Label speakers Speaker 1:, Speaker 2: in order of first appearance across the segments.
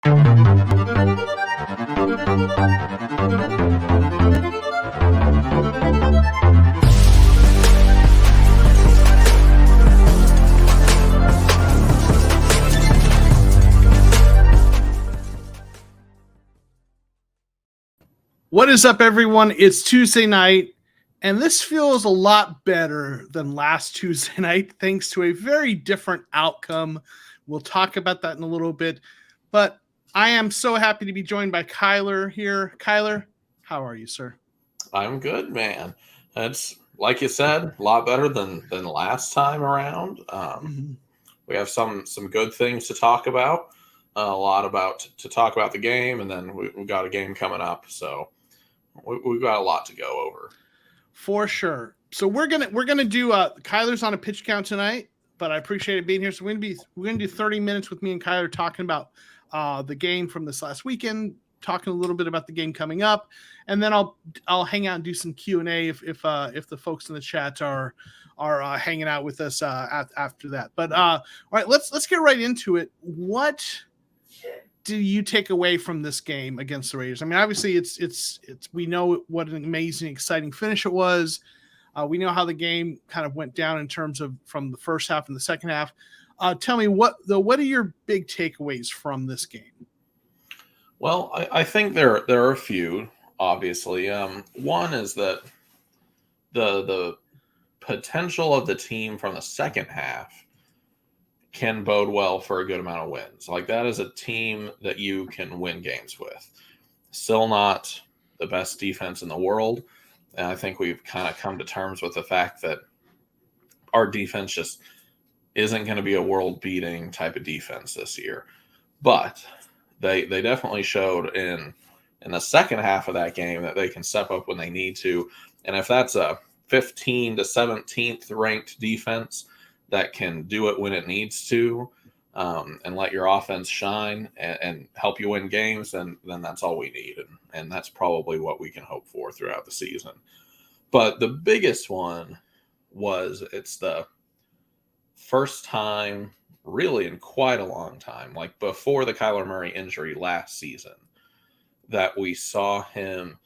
Speaker 1: What is up, everyone? It's Tuesday night, and this feels a lot better than last Tuesday night, thanks to a very different outcome. We'll talk about that in a little bit, but I am so happy to be joined by Kyler here. Kyler, how are you, sir?
Speaker 2: I'm good, man. That's, like you said, a lot better than last time around. We have some good things to talk about, a lot to talk about the game, and then we've got a game coming up, so we've got a lot to go over.
Speaker 1: For sure. So we're gonna do Kyler's on a pitch count tonight, but I appreciate it being here. So we're gonna do 30 minutes with me and Kyler talking about the game from this last weekend, talking a little bit about the game coming up, and then I'll hang out and do some Q&A if the folks in the chat are hanging out with us after that. But all right, let's get right into it. What do you take away from this game against the Raiders? I mean, obviously it's we know what an amazing, exciting finish it was. We know how the game kind of went down in terms of from the first half and the second half. Tell me what are your big takeaways from this game?
Speaker 2: Well, I think there are a few, obviously. One is that the potential of the team from the second half can bode well for a good amount of wins. Like, that is a team that you can win games with. Still not the best defense in the world. And I think we've kind of come to terms with the fact that our defense just isn't going to be a world-beating type of defense this year. But they definitely showed in the second half of that game that they can step up when they need to. And if that's a 15 to 17th ranked defense that can do it when it needs to, and let your offense shine and help you win games, then that's all we need. And that's probably what we can hope for throughout the season. But the biggest one was it's the first time really in quite a long time, like before the Kyler Murray injury last season, that we saw him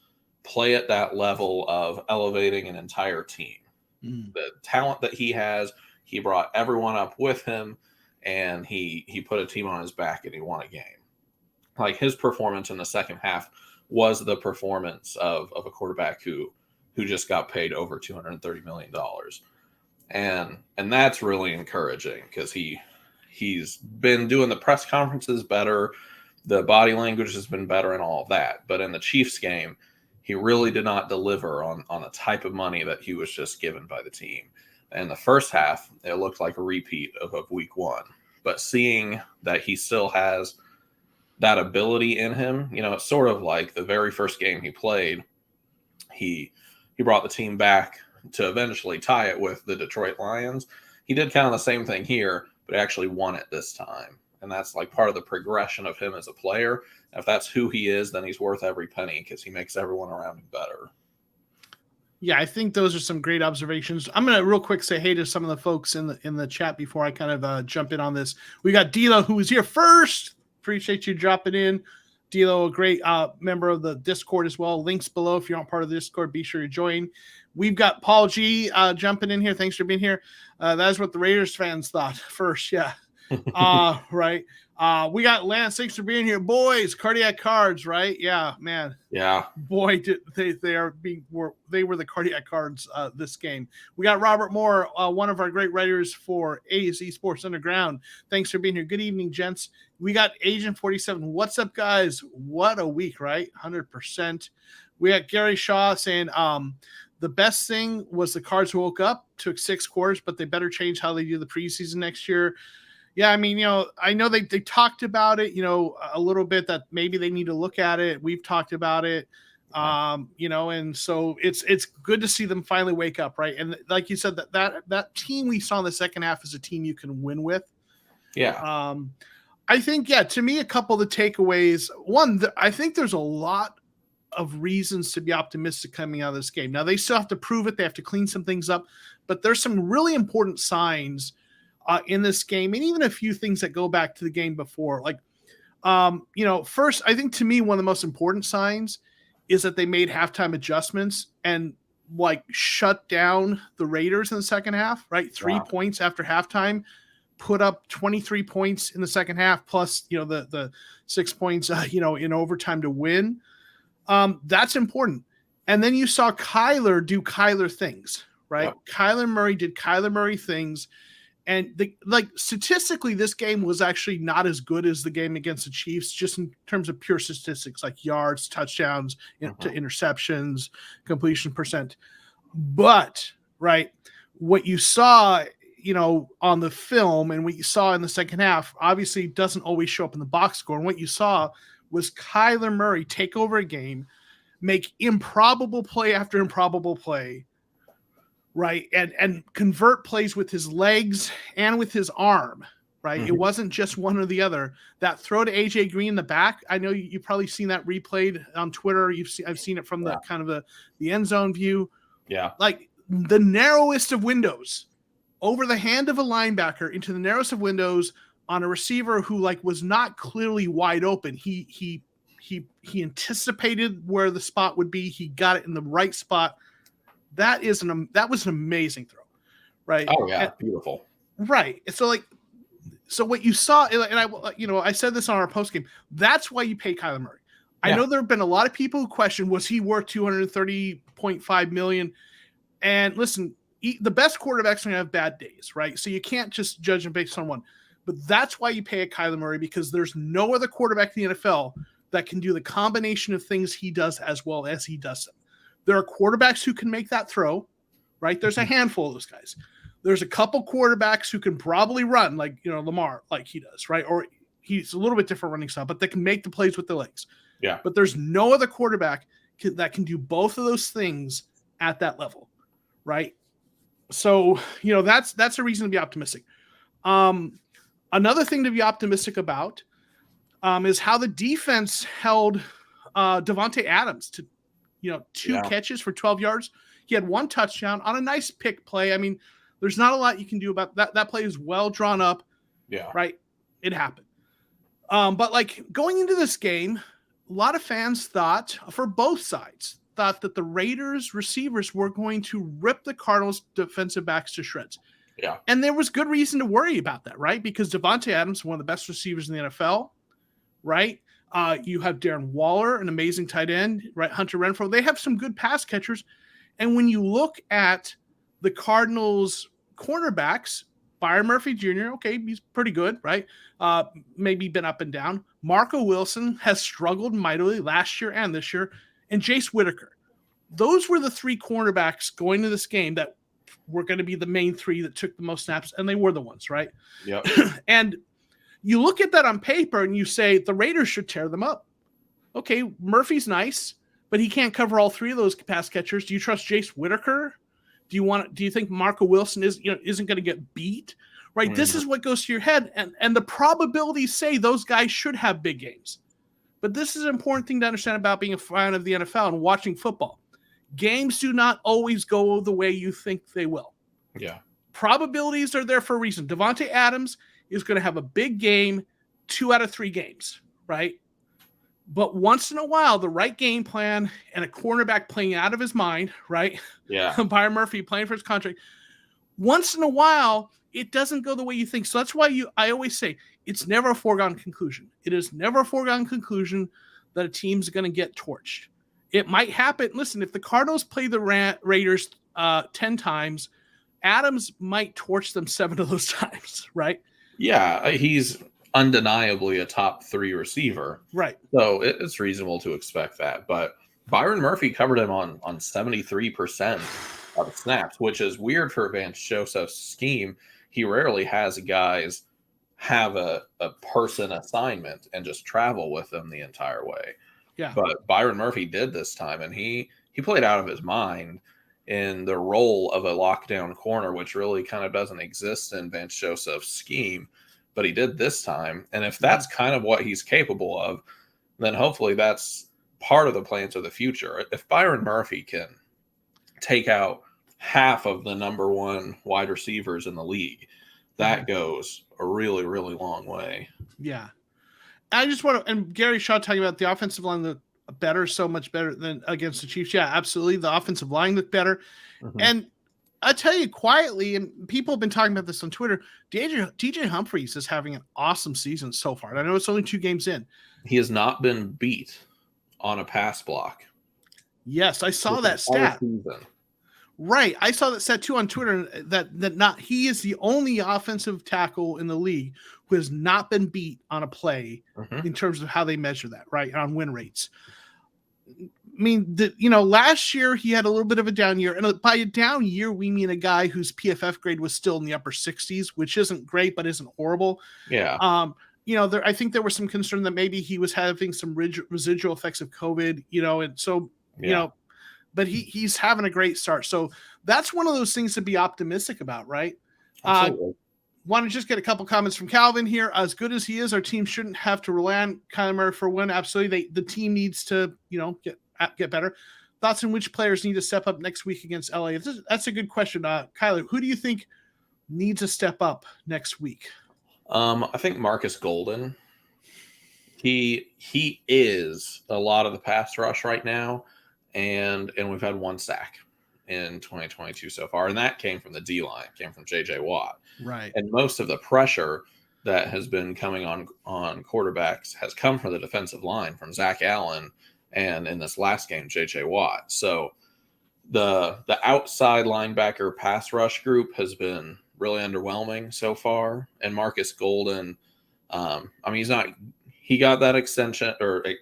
Speaker 2: play at that level of elevating an entire team. The talent that he has, he brought everyone up with him, and he put a team on his back and he won a game. Like, his performance in the second half was the performance of a quarterback who just got paid over $230 million. And that's really encouraging because he's been doing the press conferences better. The body language has been better and all of that. But in the Chiefs game, he really did not deliver on the type of money that he was just given by the team. In the first half, it looked like a repeat of week one. But seeing that he still has that ability in him, it's sort of like the very first game he played, he brought the team back to eventually tie it with the Detroit Lions. He did kind of the same thing here, but actually won it this time. And that's like part of the progression of him as a player. If that's who he is, then he's worth every penny because he makes everyone around him better.
Speaker 1: Yeah, I think those are some great observations. I'm going to real quick say hey to some of the folks in the chat before I kind of jump in on this. We got Dilo, who was here first. Appreciate you dropping in. Dilo, a great member of the Discord as well. Links below. If you aren't part of the Discord, be sure to join. We've got Paul G jumping in here. Thanks for being here. That's what the Raiders fans thought first. Yeah. Right. We got Lance. Thanks for being here, boys. Cardiac Cards, right? Yeah, man.
Speaker 2: Yeah.
Speaker 1: Boy, did they were the cardiac cards this game. We got Robert Moore, one of our great writers for AZ Sports Underground. Thanks for being here. Good evening, gents. We got Agent 47. What's up, guys? What a week, right? 100%. We got Gary Shaw saying the best thing was the Cards woke up, took 6 quarters, but they better change how they do the preseason next year. Yeah, I mean, I know they talked about it, a little bit, that maybe they need to look at it. We've talked about it, and so it's good to see them finally wake up, right? And like you said, that team we saw in the second half is a team you can win with.
Speaker 2: Yeah.
Speaker 1: I think, to me, a couple of the takeaways. One, I think there's a lot of reasons to be optimistic coming out of this game. Now, they still have to prove it. They have to clean some things up, but there's some really important signs in this game, and even a few things that go back to the game before. Like, First, I think to me, one of the most important signs is that they made halftime adjustments and like shut down the Raiders in the second half, right? 3 points after halftime, put up 23 points in the second half, plus, the 6 points, in overtime to win. That's important. And then you saw Kyler do Kyler things, right?
Speaker 2: Yep.
Speaker 1: Kyler Murray did Kyler Murray things. And statistically, this game was actually not as good as the game against the Chiefs, just in terms of pure statistics like yards, touchdowns, to interceptions, completion percent. But right, what you saw, on the film and what you saw in the second half, obviously doesn't always show up in the box score. And what you saw was Kyler Murray take over a game, make improbable play after improbable play. Right. And convert plays with his legs and with his arm. Right. It wasn't just one or the other. That throw to AJ Green in the back. I know you've probably seen that replayed on Twitter. I've seen it from the kind of the end zone view.
Speaker 2: Yeah.
Speaker 1: Like the narrowest of windows over the hand of a linebacker into the narrowest of windows on a receiver who was not clearly wide open. He anticipated where the spot would be. He got it in the right spot. That was an amazing throw, right?
Speaker 2: Oh yeah, beautiful.
Speaker 1: Right. So what you saw, and I said this on our post game. That's why you pay Kyler Murray. I know there have been a lot of people who question, was he worth $230.5 million? And listen, the best quarterbacks are going to have bad days, right? So you can't just judge him based on one. But that's why you pay a Kyler Murray, because there's no other quarterback in the NFL that can do the combination of things he does as well as he does them. There are quarterbacks who can make that throw, right? There's a handful of those guys. There's a couple quarterbacks who can probably run, like, Lamar, like he does, right? Or he's a little bit different running style, but they can make the plays with their legs.
Speaker 2: Yeah.
Speaker 1: But there's no other quarterback that can do both of those things at that level, right? So, that's a reason to be optimistic. Another thing to be optimistic about is how the defense held Davante Adams to two catches for 12 yards. He had one touchdown on a nice pick play. I mean, there's not a lot you can do about that. That play is well drawn up.
Speaker 2: Yeah.
Speaker 1: Right. It happened. But going into this game, a lot of fans thought, for both sides, that the Raiders receivers were going to rip the Cardinals defensive backs to shreds.
Speaker 2: Yeah.
Speaker 1: And there was good reason to worry about that, right? Because Davante Adams is one of the best receivers in the NFL, right? You have Darren Waller, an amazing tight end, right? Hunter Renfrow. They have some good pass catchers. And when you look at the Cardinals cornerbacks, Byron Murphy Jr., okay, he's pretty good, right? Maybe been up and down. Marco Wilson has struggled mightily last year and this year. And Jace Whitaker. Those were the three cornerbacks going to this game that were going to be the main three that took the most snaps, and they were the ones, right?
Speaker 2: Yep.
Speaker 1: And you look at that on paper and you say the Raiders should tear them up. Okay, Murphy's nice, but he can't cover all three of those pass catchers. Do you trust Jace Whitaker? Do you think Marco Wilson isn't going to get beat? Right? Mm-hmm. This is what goes to your head, and the probabilities say those guys should have big games. But this is an important thing to understand about being a fan of the NFL and watching football. Games do not always go the way you think they will.
Speaker 2: Yeah.
Speaker 1: Probabilities are there for a reason. Davante Adams is going to have a big game 2 out of 3 games, right? But once in a while, the right game plan and a cornerback playing out of his mind, right?
Speaker 2: Yeah.
Speaker 1: Byron Murphy playing for his contract. Once in a while, it doesn't go the way you think. So that's why I always say it's never a foregone conclusion. It is never a foregone conclusion that a team's going to get torched. It might happen. Listen, if the Cardinals play the Raiders 10 times, Adams might torch them 7 of those times, right?
Speaker 2: Yeah, he's undeniably a top 3 receiver.
Speaker 1: Right.
Speaker 2: So it's reasonable to expect that. But Byron Murphy covered him on 73% of snaps, which is weird for Vance Joseph's scheme. He rarely has guys have a person assignment and just travel with them the entire way.
Speaker 1: Yeah.
Speaker 2: But Byron Murphy did this time, and he played out of his mind in the role of a lockdown corner, which really kind of doesn't exist in Vance Joseph's scheme. But he did this time. And if that's kind of what he's capable of, then hopefully that's part of the plans of the future. If Byron Murphy can take out half of the number 1 wide receivers in the league, that goes a really, really long way.
Speaker 1: Yeah. I just want to, and Gary Shaw talking about the offensive line looked better, so much better than against the Chiefs. Yeah, absolutely. The offensive line looked better.
Speaker 2: Mm-hmm.
Speaker 1: And I tell you quietly, and people have been talking about this on Twitter, DJ Humphries is having an awesome season so far. And I know it's only 2 games in.
Speaker 2: He has not been beat on a pass block.
Speaker 1: Yes, I saw that stat.
Speaker 2: Season.
Speaker 1: Right. I saw that stat too on Twitter that not he is the only offensive tackle in the league who has not been beat on a play in terms of how they measure that, right? On win rates. I mean, last year he had a little bit of a down year. And by a down year, we mean a guy whose PFF grade was still in the upper 60s, which isn't great, but isn't horrible.
Speaker 2: Yeah.
Speaker 1: I think there was some concern that maybe he was having some residual effects of COVID, and so, but he's having a great start. So that's one of those things to be optimistic about, right? Want to just get a couple comments from Calvin here. As good as he is, our team shouldn't have to rely on Kyler Murray for a win. Absolutely. The team needs to, get better. Thoughts on which players need to step up next week against LA? That's a good question. Kyler, who do you think needs to step up next week?
Speaker 2: I think Marcus Golden. He is a lot of the pass rush right now, and we've had 1 sack in 2022 so far, and that came from the D-line, came from J.J. Watt.
Speaker 1: Right.
Speaker 2: And most of the pressure that has been coming on quarterbacks has come from the defensive line, from Zach Allen, and in this last game, J.J. Watt. So the outside linebacker pass rush group has been really underwhelming so far. And Marcus Golden, he got that extension or a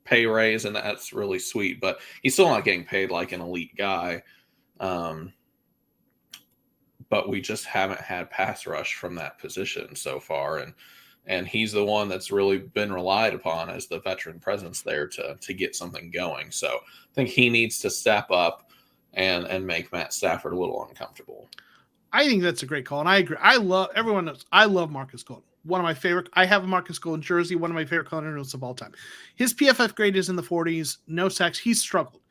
Speaker 2: pay raise, and that's really sweet, but he's still not getting paid like an elite guy. But we just haven't had pass rush from that position so far. And he's the one that's really been relied upon as the veteran presence there to get something going. So I think he needs to step up and make Matt Stafford a little uncomfortable.
Speaker 1: I think that's a great call. And I agree. Everyone knows I love Marcus Golden. One of my favorite. I have a Marcus Golden jersey, one of my favorite Cardinals of all time. His PFF grade is in the 40s, no sacks. He's struggled,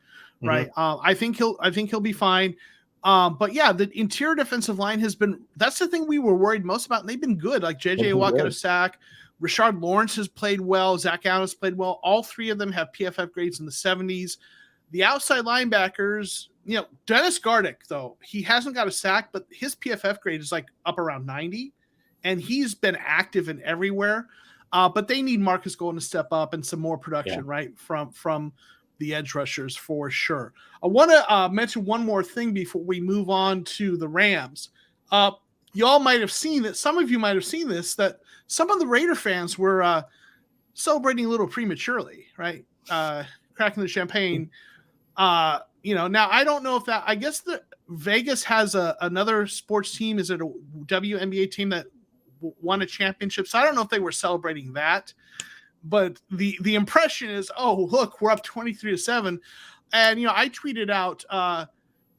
Speaker 1: right? I think he'll be fine. But yeah, the interior defensive line has been, that's the thing we were worried most about. And they've been good. Like JJ Watt got a sack. Rashard Lawrence has played well. Zach Allen has played well. All 3 of them have PFF grades in the 70s. The outside linebackers, Dennis Gardeck, though, he hasn't got a sack, but his PFF grade is like up around 90. And he's been active in everywhere. But they need Marcus Golden to step up and some more production, right? From the edge rushers for sure. I want to mention one more thing before we move on to the Rams. Y'all might have seen that. Some of you might have seen this, that some of the Raider fans were celebrating a little prematurely, right? Cracking the champagne. Now I don't know if that, I guess the Vegas has another sports team. Is it a WNBA team that won a championship? So I don't know if they were celebrating that. But the impression is, oh, look, we're up 23-7. And, I tweeted out,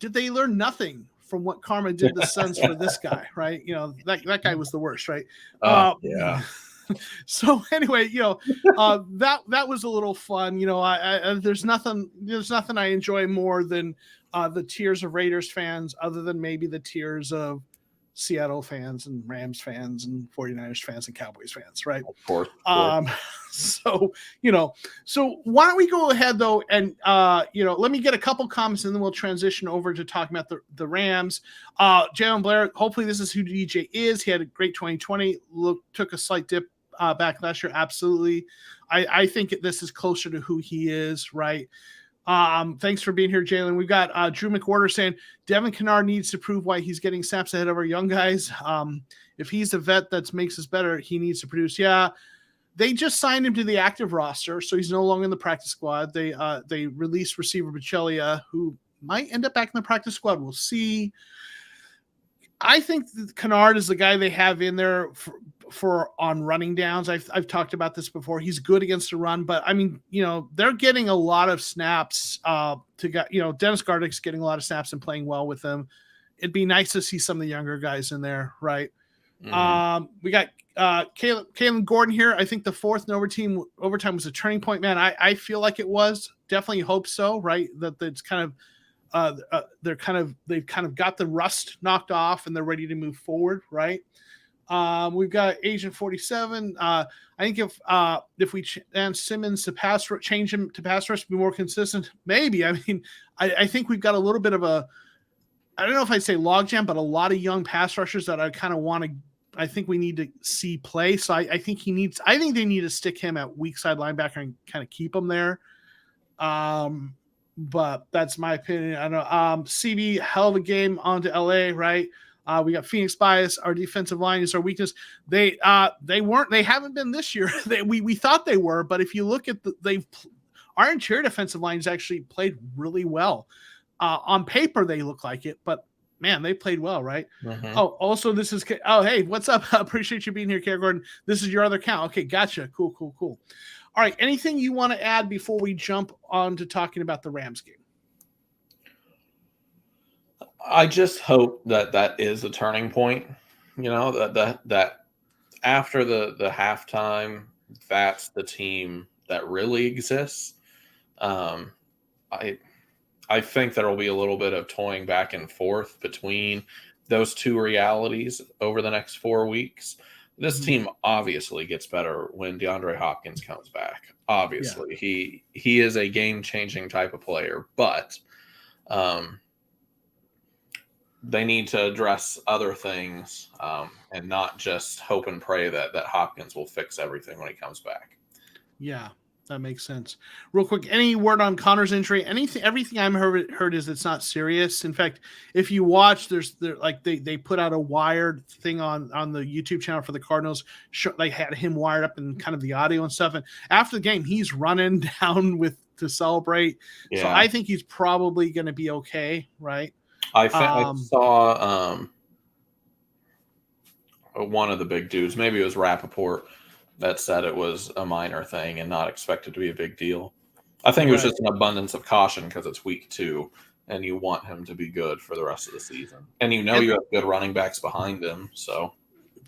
Speaker 1: did they learn nothing from what Karma did the Suns for this guy, right? That guy was the worst, right?
Speaker 2: Yeah.
Speaker 1: So anyway, that was a little fun. There's nothing I enjoy more than the tears of Raiders fans, other than maybe the tears of Seattle fans and Rams fans and 49ers fans and Cowboys fans, right?
Speaker 2: Of course.
Speaker 1: So why don't we go ahead though, and let me get a couple comments and then we'll transition over to talking about the Rams. Jalen Blair, hopefully this is who DJ is. He had a great 2020. Took a slight dip back last year. Absolutely. I think this is closer to who he is, right? Thanks for being here, Jalen. We've got Drew McWhorter saying Devin Kennard needs to prove why he's getting snaps ahead of our young guys. If he's a vet that makes us better, he needs to produce. Yeah, they just signed him to the active roster, so he's no longer in the practice squad. They released receiver Bachelia, who might end up back in the practice squad. We'll see. I think Kennard is the guy they have in there for on running downs. I've talked about this before. He's good against the run, but I mean, they're getting a lot of snaps Dennis Gardeck's getting a lot of snaps and playing well with them. It'd be nice to see some of the younger guys in there, right? Mm-hmm. We got Kalen Gordon here. I think the fourth in overtime was a turning point, man. I feel like it was. Definitely hope so, right? That it's kind of they've kind of got the rust knocked off and they're ready to move forward, right? We've got Agent 47. I think if we and Simmons to change him to pass rush, be more consistent, maybe. I mean, I think we've got a little bit of a, I don't know if I'd say logjam, but a lot of young pass rushers that I kind of want to. I think we need to see play. So I think they need to stick him at weak side linebacker and kind of keep him there. But that's my opinion. I know. CB, hell of a game on to LA, right? We got Phoenix bias. Our defensive line is our weakness. They haven't been this year. We thought they were, but if you look at our interior defensive lines actually played really well. On paper, they look like it, but man, they played well, right?
Speaker 2: Mm-hmm.
Speaker 1: Oh, also this is, hey, what's up? I appreciate you being here, Kara Gordon. This is your other account. Okay, gotcha. Cool. All right, anything you want to add before we jump on to talking about the Rams game?
Speaker 2: I just hope that is a turning point. That after the halftime, that's the team that really exists. I think there will be a little bit of toying back and forth between those two realities over the next 4 weeks. This team obviously gets better when DeAndre Hopkins comes back. Obviously, he is a game-changing type of player, but they need to address other things and not just hope and pray that Hopkins will fix everything when he comes back.
Speaker 1: Yeah, that makes sense. Real quick, any word on Connor's injury? Everything I've heard is it's not serious. In fact, if you watch, they put out a wired thing on the YouTube channel for the Cardinals. They had him wired up and kind of the audio and stuff. And after the game, he's running down to celebrate. Yeah. So I think he's probably going to be okay, right?
Speaker 2: I saw one of the big dudes, maybe it was Rappaport, that said it was a minor thing and not expected to be a big deal. I think it was just an abundance of caution because it's week 2 and you want him to be good for the rest of the season. And you have good running backs behind him. So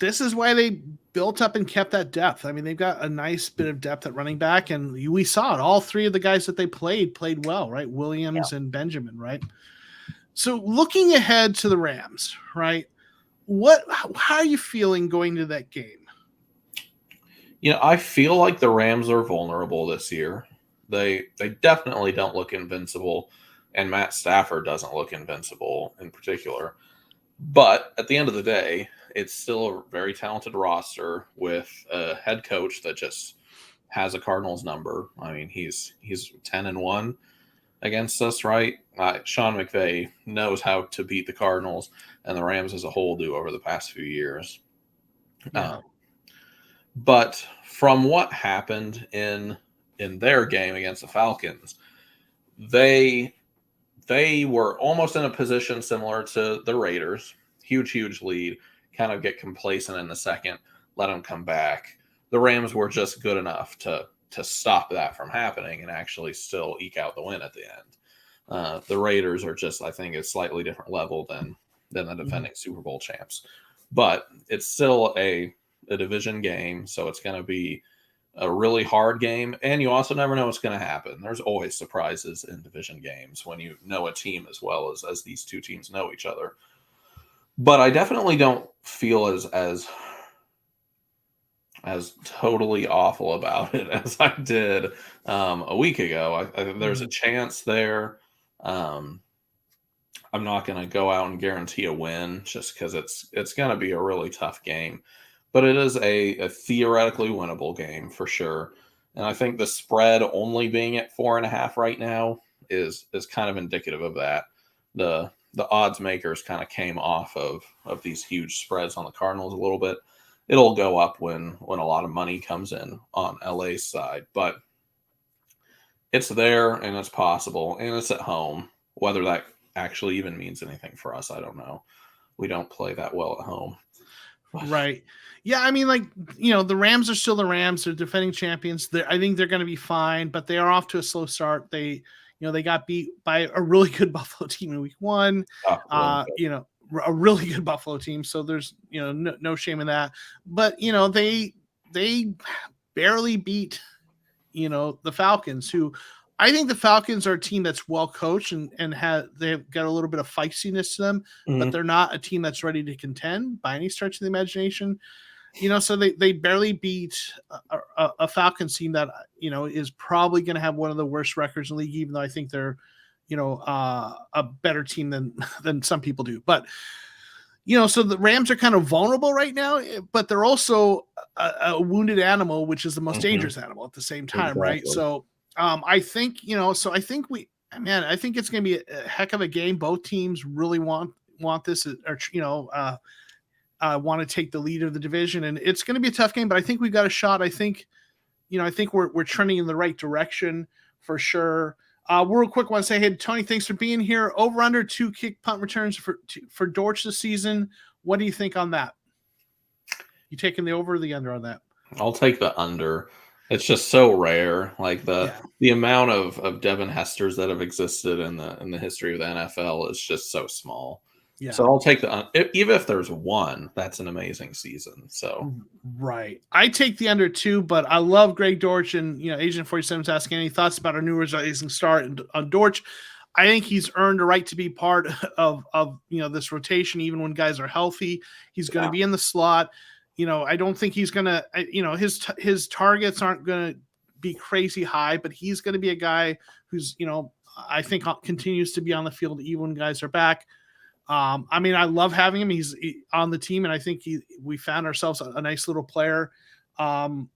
Speaker 1: this is why they built up and kept that depth. I mean, they've got a nice bit of depth at running back, and we saw it. All 3 of the guys that they played well, right? Williams and Benjamin, right? So looking ahead to the Rams, right? How are you feeling going to that game?
Speaker 2: I feel like the Rams are vulnerable this year. They definitely don't look invincible, and Matt Stafford doesn't look invincible in particular. But at the end of the day, it's still a very talented roster with a head coach that just has a Cardinals number. I mean, he's 10-1 against us, right? Sean McVay knows how to beat the Cardinals, and the Rams as a whole do over the past few years.
Speaker 1: Yeah.
Speaker 2: But from what happened in their game against the Falcons, they were almost in a position similar to the Raiders. Huge lead, kind of get complacent in the second, let them come back. The Rams were just good enough to stop that from happening and actually still eke out the win at the end. The Raiders are just, I think, a slightly different level than the defending Super Bowl champs. But it's still a division game, so it's going to be a really hard game, and you also never know what's going to happen. There's always surprises in division games when you know a team as well as these two teams know each other. But I definitely don't feel as totally awful about it as I did a week ago. I there's a chance there. I'm not going to go out and guarantee a win just because it's going to be a really tough game. But it is a theoretically winnable game for sure. And I think the spread only being at 4.5 right now is kind of indicative of that. The odds makers kind of came off of these huge spreads on the Cardinals a little bit. It'll go up when a lot of money comes in on LA's side. But it's there and it's possible and it's at home. Whether that actually even means anything for us, I don't know. We don't play that well at home.
Speaker 1: Right. Yeah, I mean, the Rams are still the Rams. They're defending champions. I think they're going to be fine, but they are off to a slow start. They got beat by a really good Buffalo team in week 1. A really good Buffalo team. So there's, no shame in that. But, they barely beat, the Falcons, who I think the Falcons are a team that's well coached and they've got a little bit of feistiness to them, but they're not a team that's ready to contend by any stretch of the imagination. So they barely beat a Falcons team that is probably going to have one of the worst records in the league, even though I think they're a better team than some people do. But so the Rams are kind of vulnerable right now, but they're also a wounded animal, which is the most dangerous animal at the same time, right? So I think I think I think it's going to be a heck of a game. Both teams really want this, or want to take the lead of the division, and it's going to be a tough game. But I think we've got a shot. I think we're trending in the right direction for sure. Real quick, want to say, hey, Tony, thanks for being here. Over under 2 kick punt returns for Dortch this season. What do you think on that? You taking the over or the under on that?
Speaker 2: I'll take the under. It's just so rare. Like the amount of Devin Hesters that have existed in the history of the NFL is just so small. Yeah. So I'll take even if there's one, that's an amazing season. So
Speaker 1: right, I take the under 2, but I love Greg Dortch, and Agent 47 is asking any thoughts about our new rising star on Dortch. I think he's earned a right to be part of this rotation, even when guys are healthy. He's going to be in the slot. I don't think he's going to. His targets aren't going to be crazy high, but he's going to be a guy who's I think continues to be on the field even when guys are back. I love having him. He's on the team, and I think we found ourselves a nice little player. And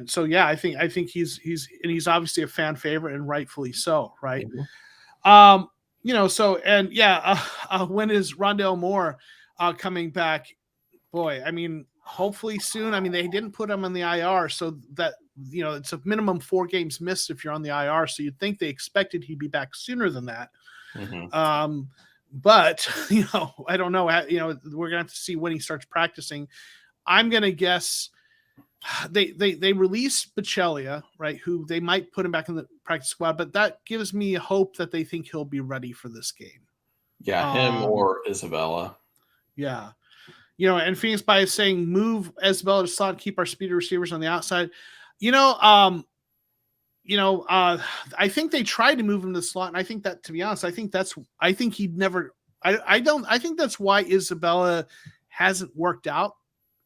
Speaker 1: so I think he's obviously a fan favorite, and rightfully so, right? Mm-hmm. When is Rondale Moore coming back? Boy, hopefully soon. They didn't put him on the IR, so that it's a minimum 4 games missed if you're on the IR. So you'd think they expected he'd be back sooner than that. Mm-hmm. But I don't know. We're gonna have to see when he starts practicing. I'm gonna guess they release Baccellia, right? Who they might put him back in the practice squad, but that gives me hope that they think he'll be ready for this game.
Speaker 2: Yeah, him or Isabella.
Speaker 1: Yeah, and Phoenix by is saying move Isabella to slot, keep our speedy receivers on the outside. I think they tried to move him to the slot, and I think that, to be honest, I think that's why Isabella hasn't worked out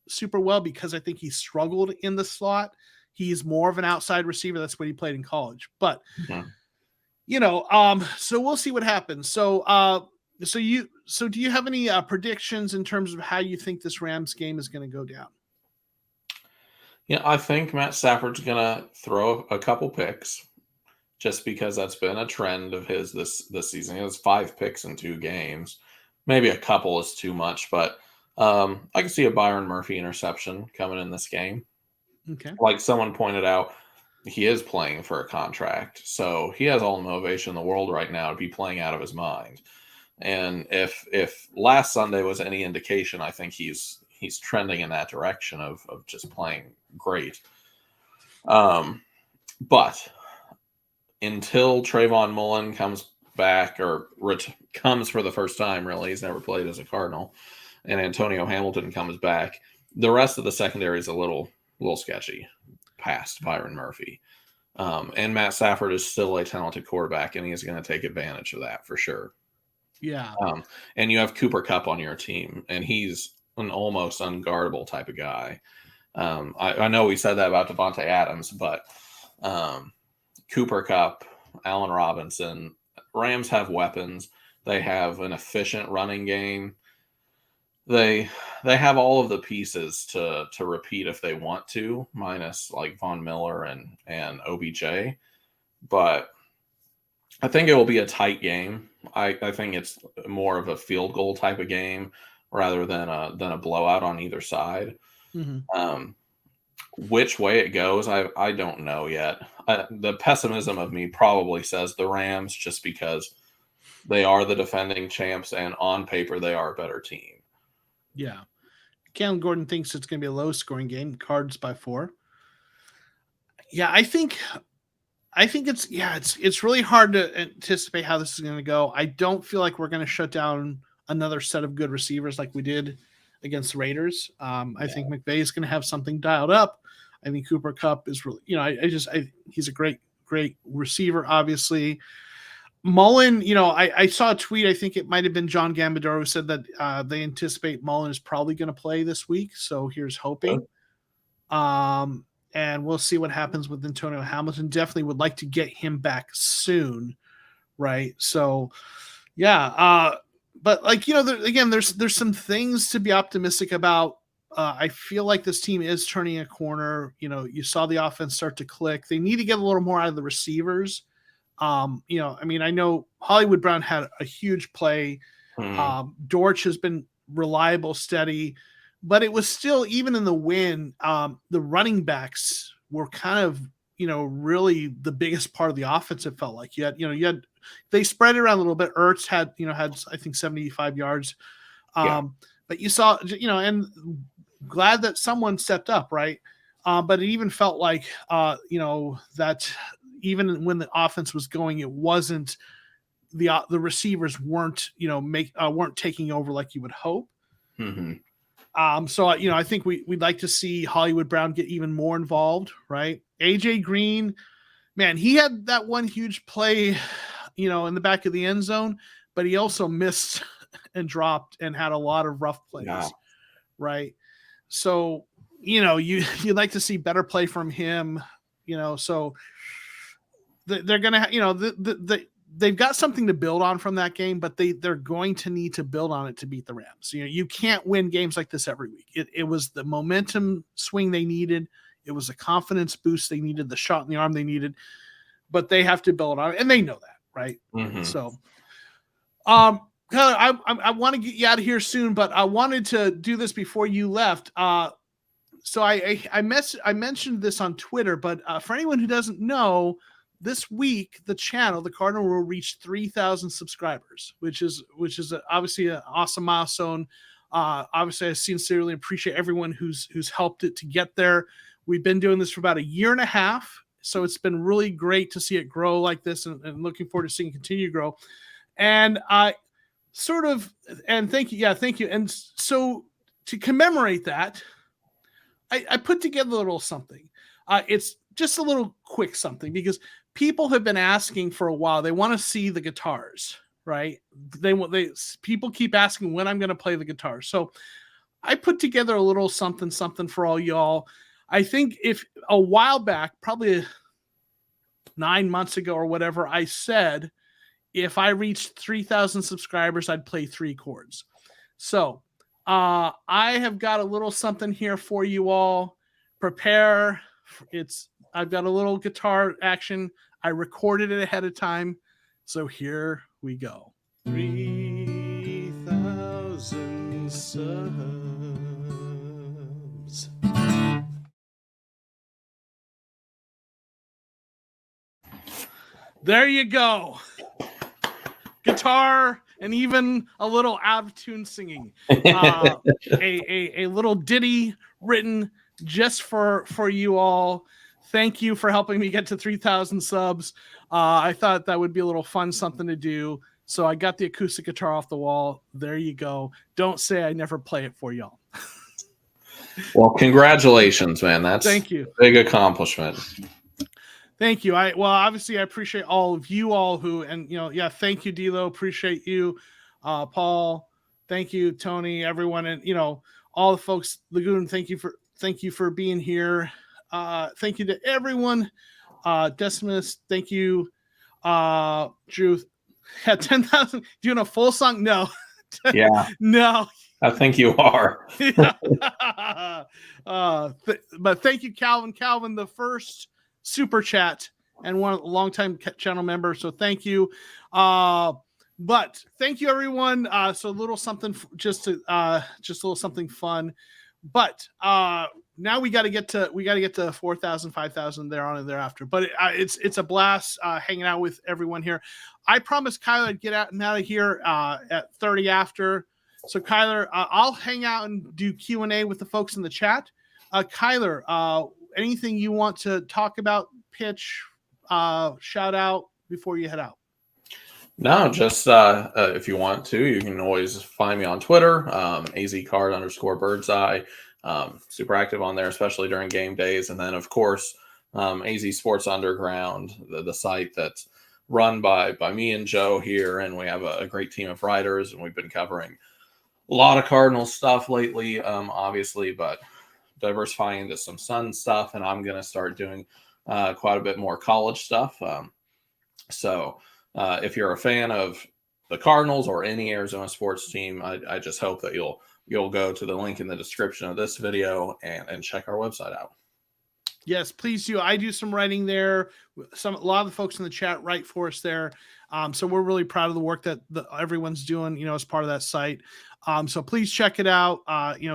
Speaker 1: super well, because I think he struggled in the slot. He's more of an outside receiver. That's what he played in college. But so we'll see what happens. So do you have any predictions in terms of how you think this Rams game is going to go down?
Speaker 2: Yeah, I think Matt Stafford's going to throw a couple picks, just because that's been a trend of his this season. He has 5 picks in 2 games. Maybe a couple is too much, but I can see a Byron Murphy interception coming in this game.
Speaker 1: Okay.
Speaker 2: Like someone pointed out, he is playing for a contract, so he has all the motivation in the world right now to be playing out of his mind. And if last Sunday was any indication, I think he's trending in that direction of just playing great. But until Trayvon Mullen comes back, or comes for the first time, really, he's never played as a Cardinal, and Antonio Hamilton comes back, the rest of the secondary is a little sketchy past Byron Murphy. And Matt Stafford is still a talented quarterback, and he's going to take advantage of that for sure.
Speaker 1: Yeah.
Speaker 2: And you have Cooper Kupp on your team, and he's an almost unguardable type of guy. I know we said that about Devontae Adams, but Cooper Kupp, Allen Robinson, Rams have weapons. They have an efficient running game. They have all of the pieces to repeat if they want to, minus like Von Miller and OBJ. But I think it will be a tight game. I think it's more of a field goal type of game rather than a blowout on either side. Mm-hmm. Which way it goes, I don't know yet. The pessimism of me probably says the Rams, just because they are the defending champs, and on paper they are a better team.
Speaker 1: Yeah. Cam Gordon thinks it's going to be a low-scoring game. Cards by 4. Yeah, I think it's really hard to anticipate how this is going to go. I don't feel like we're going to shut down another set of good receivers like we did against the Raiders. I think McVay is going to have something dialed up. I think Cooper Kupp is really, he's a great great receiver, obviously. Mullen, I saw a tweet. I think it might have been John Gambadoro who said that they anticipate Mullen is probably going to play this week. So here's hoping. And we'll see what happens with Antonio Hamilton. Definitely would like to get him back soon, right? So, yeah. But again, there's some things to be optimistic about. I feel like this team is turning a corner. You saw the offense start to click. They need to get a little more out of the receivers. I know Hollywood Brown had a huge play. Dortch has been reliable, steady, but it was still, even in the win, the running backs were kind of, really the biggest part of the offense. It felt like they spread it around a little bit. Ertz had I think 75 yards. But you saw, and glad that someone stepped up, right? But it even felt like, that even when the offense was going, it wasn't the receivers weren't taking over like you would hope. So I think we'd like to see Hollywood Brown get even more involved, right? AJ Green, man, he had that one huge play, in the back of the end zone, but he also missed and dropped and had a lot of rough plays, right? So you'd like to see better play from him, so they're gonna, they've got something to build on from that game, but they're going to need to build on it to beat the Rams. You can't win games like this every week. It was the momentum swing they needed. It was a confidence boost they needed, the shot in the arm they needed, but they have to build on it, and they know that, right? So, I want to get you out of here soon, but I wanted to do this before you left. So I mentioned this on Twitter, but for anyone who doesn't know, this week the channel, the Cardinal, will reach 3,000 subscribers, which is obviously an awesome milestone. Obviously, I sincerely appreciate everyone who's helped it to get there. We've been doing this for about a year and a half, so it's been really great to see it grow like this, and looking forward to seeing it continue to grow. And I thank you. And so to commemorate that, I put together a little something. It's just a little quick something, because people have been asking for a while. They want to see the guitars, right? People keep asking when I'm going to play the guitar. So I put together a little something for all y'all. I think if a while back, probably 9 months ago or whatever, I said if I reached 3,000 subscribers, I'd play 3 chords. So I have got a little something here for you all. Prepare. I've got a little guitar action. I recorded it ahead of time. So here we go. 3,000 subs. There you go. Guitar and even a little out of tune singing. A little ditty written just for you all. Thank you for helping me get to 3,000 subs. I thought that would be a little fun something to do. So I got the acoustic guitar off the wall. There you go. Don't say I never play it for y'all.
Speaker 2: Well, congratulations, man.
Speaker 1: Thank you.
Speaker 2: A big accomplishment.
Speaker 1: Thank you. Obviously I appreciate all of you all thank you, D'Lo. Appreciate you. Paul, thank you, Tony, everyone. And, all the folks, Lagoon, thank you for being here. Thank you to everyone. Decimus, thank you. Drew, 10,000. Doing a full song? No.
Speaker 2: Yeah.
Speaker 1: No.
Speaker 2: I think you are.
Speaker 1: But thank you, Calvin. Calvin, the first super chat and one longtime channel member. So thank you. But thank you, everyone. So a little something, just a little something fun. But now we got to get to 4,000, 5,000 there on and thereafter. But it's a blast hanging out with everyone here. I promised Kyler I'd get out of here at 30 after. So Kyler, I'll hang out and do Q&A with the folks in the chat. Kyler, anything you want to talk about, pitch, shout out before you head out?
Speaker 2: No, just if you want to, you can always find me on Twitter, azcard_birdseye. Super active on there, especially during game days. And then, of course, AZ Sports Underground, the site that's run by me and Joe here, and we have a great team of writers, and we've been covering a lot of Cardinals stuff lately, obviously, but diversifying into some Sun stuff, and I'm going to start doing quite a bit more college stuff. So if you're a fan of the Cardinals or any Arizona sports team, I just hope that you'll go to the link in the description of this video and check our website out.
Speaker 1: Yes, please do. I do some writing there. A lot of the folks in the chat write for us there. So we're really proud of the work that everyone's doing, as part of that site. So please check it out.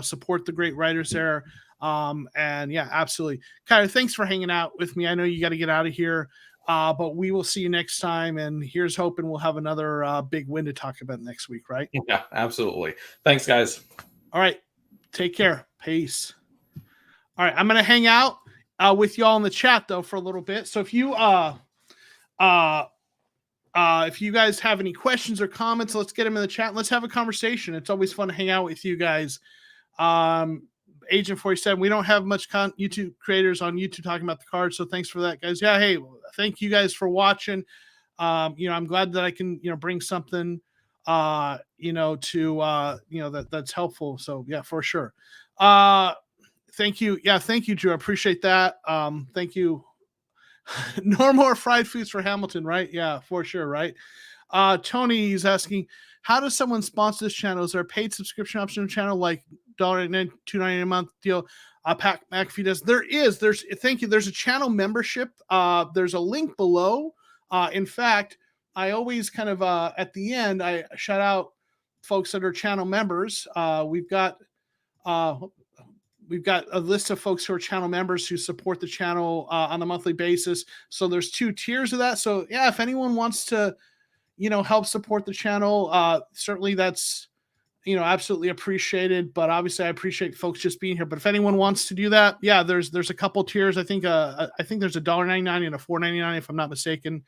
Speaker 1: Support the great writers there. And yeah, absolutely. Kyler, thanks for hanging out with me. I know you got to get out of here, but we will see you next time. And here's hoping we'll have another big win to talk about next week, right?
Speaker 2: Yeah, absolutely. Thanks, guys.
Speaker 1: All right. Take care. Peace. All right. I'm going to hang out with y'all in the chat though for a little bit. So if you guys have any questions or comments, let's get them in the chat. Let's have a conversation. It's always fun to hang out with you guys. Agent 47, we don't have much YouTube creators on YouTube talking about the cards, so thanks for that, guys. Yeah, hey, thank you guys for watching. I'm glad that I can bring something that's helpful. So yeah, for sure. Thank you. Yeah, thank you, Drew. I appreciate that. Thank you. No more fried foods for Hamilton, right? Yeah, for sure, right? Tony is asking, how does someone sponsor this channel? Is there a paid subscription option on the channel like $1.99, $2.99 a month deal? Pat McAfee does. Thank you. There's a channel membership. There's a link below. In fact, I always kind of at the end, I shout out folks that are channel members. We've got a list of folks who are channel members who support the channel on a monthly basis. So there's 2 tiers of that. So yeah, if anyone wants to, help support the channel, certainly that's, absolutely appreciated. But obviously I appreciate folks just being here. But if anyone wants to do that, yeah, there's a couple tiers. I think there's $1.99 and a $4.99 if I'm not mistaken.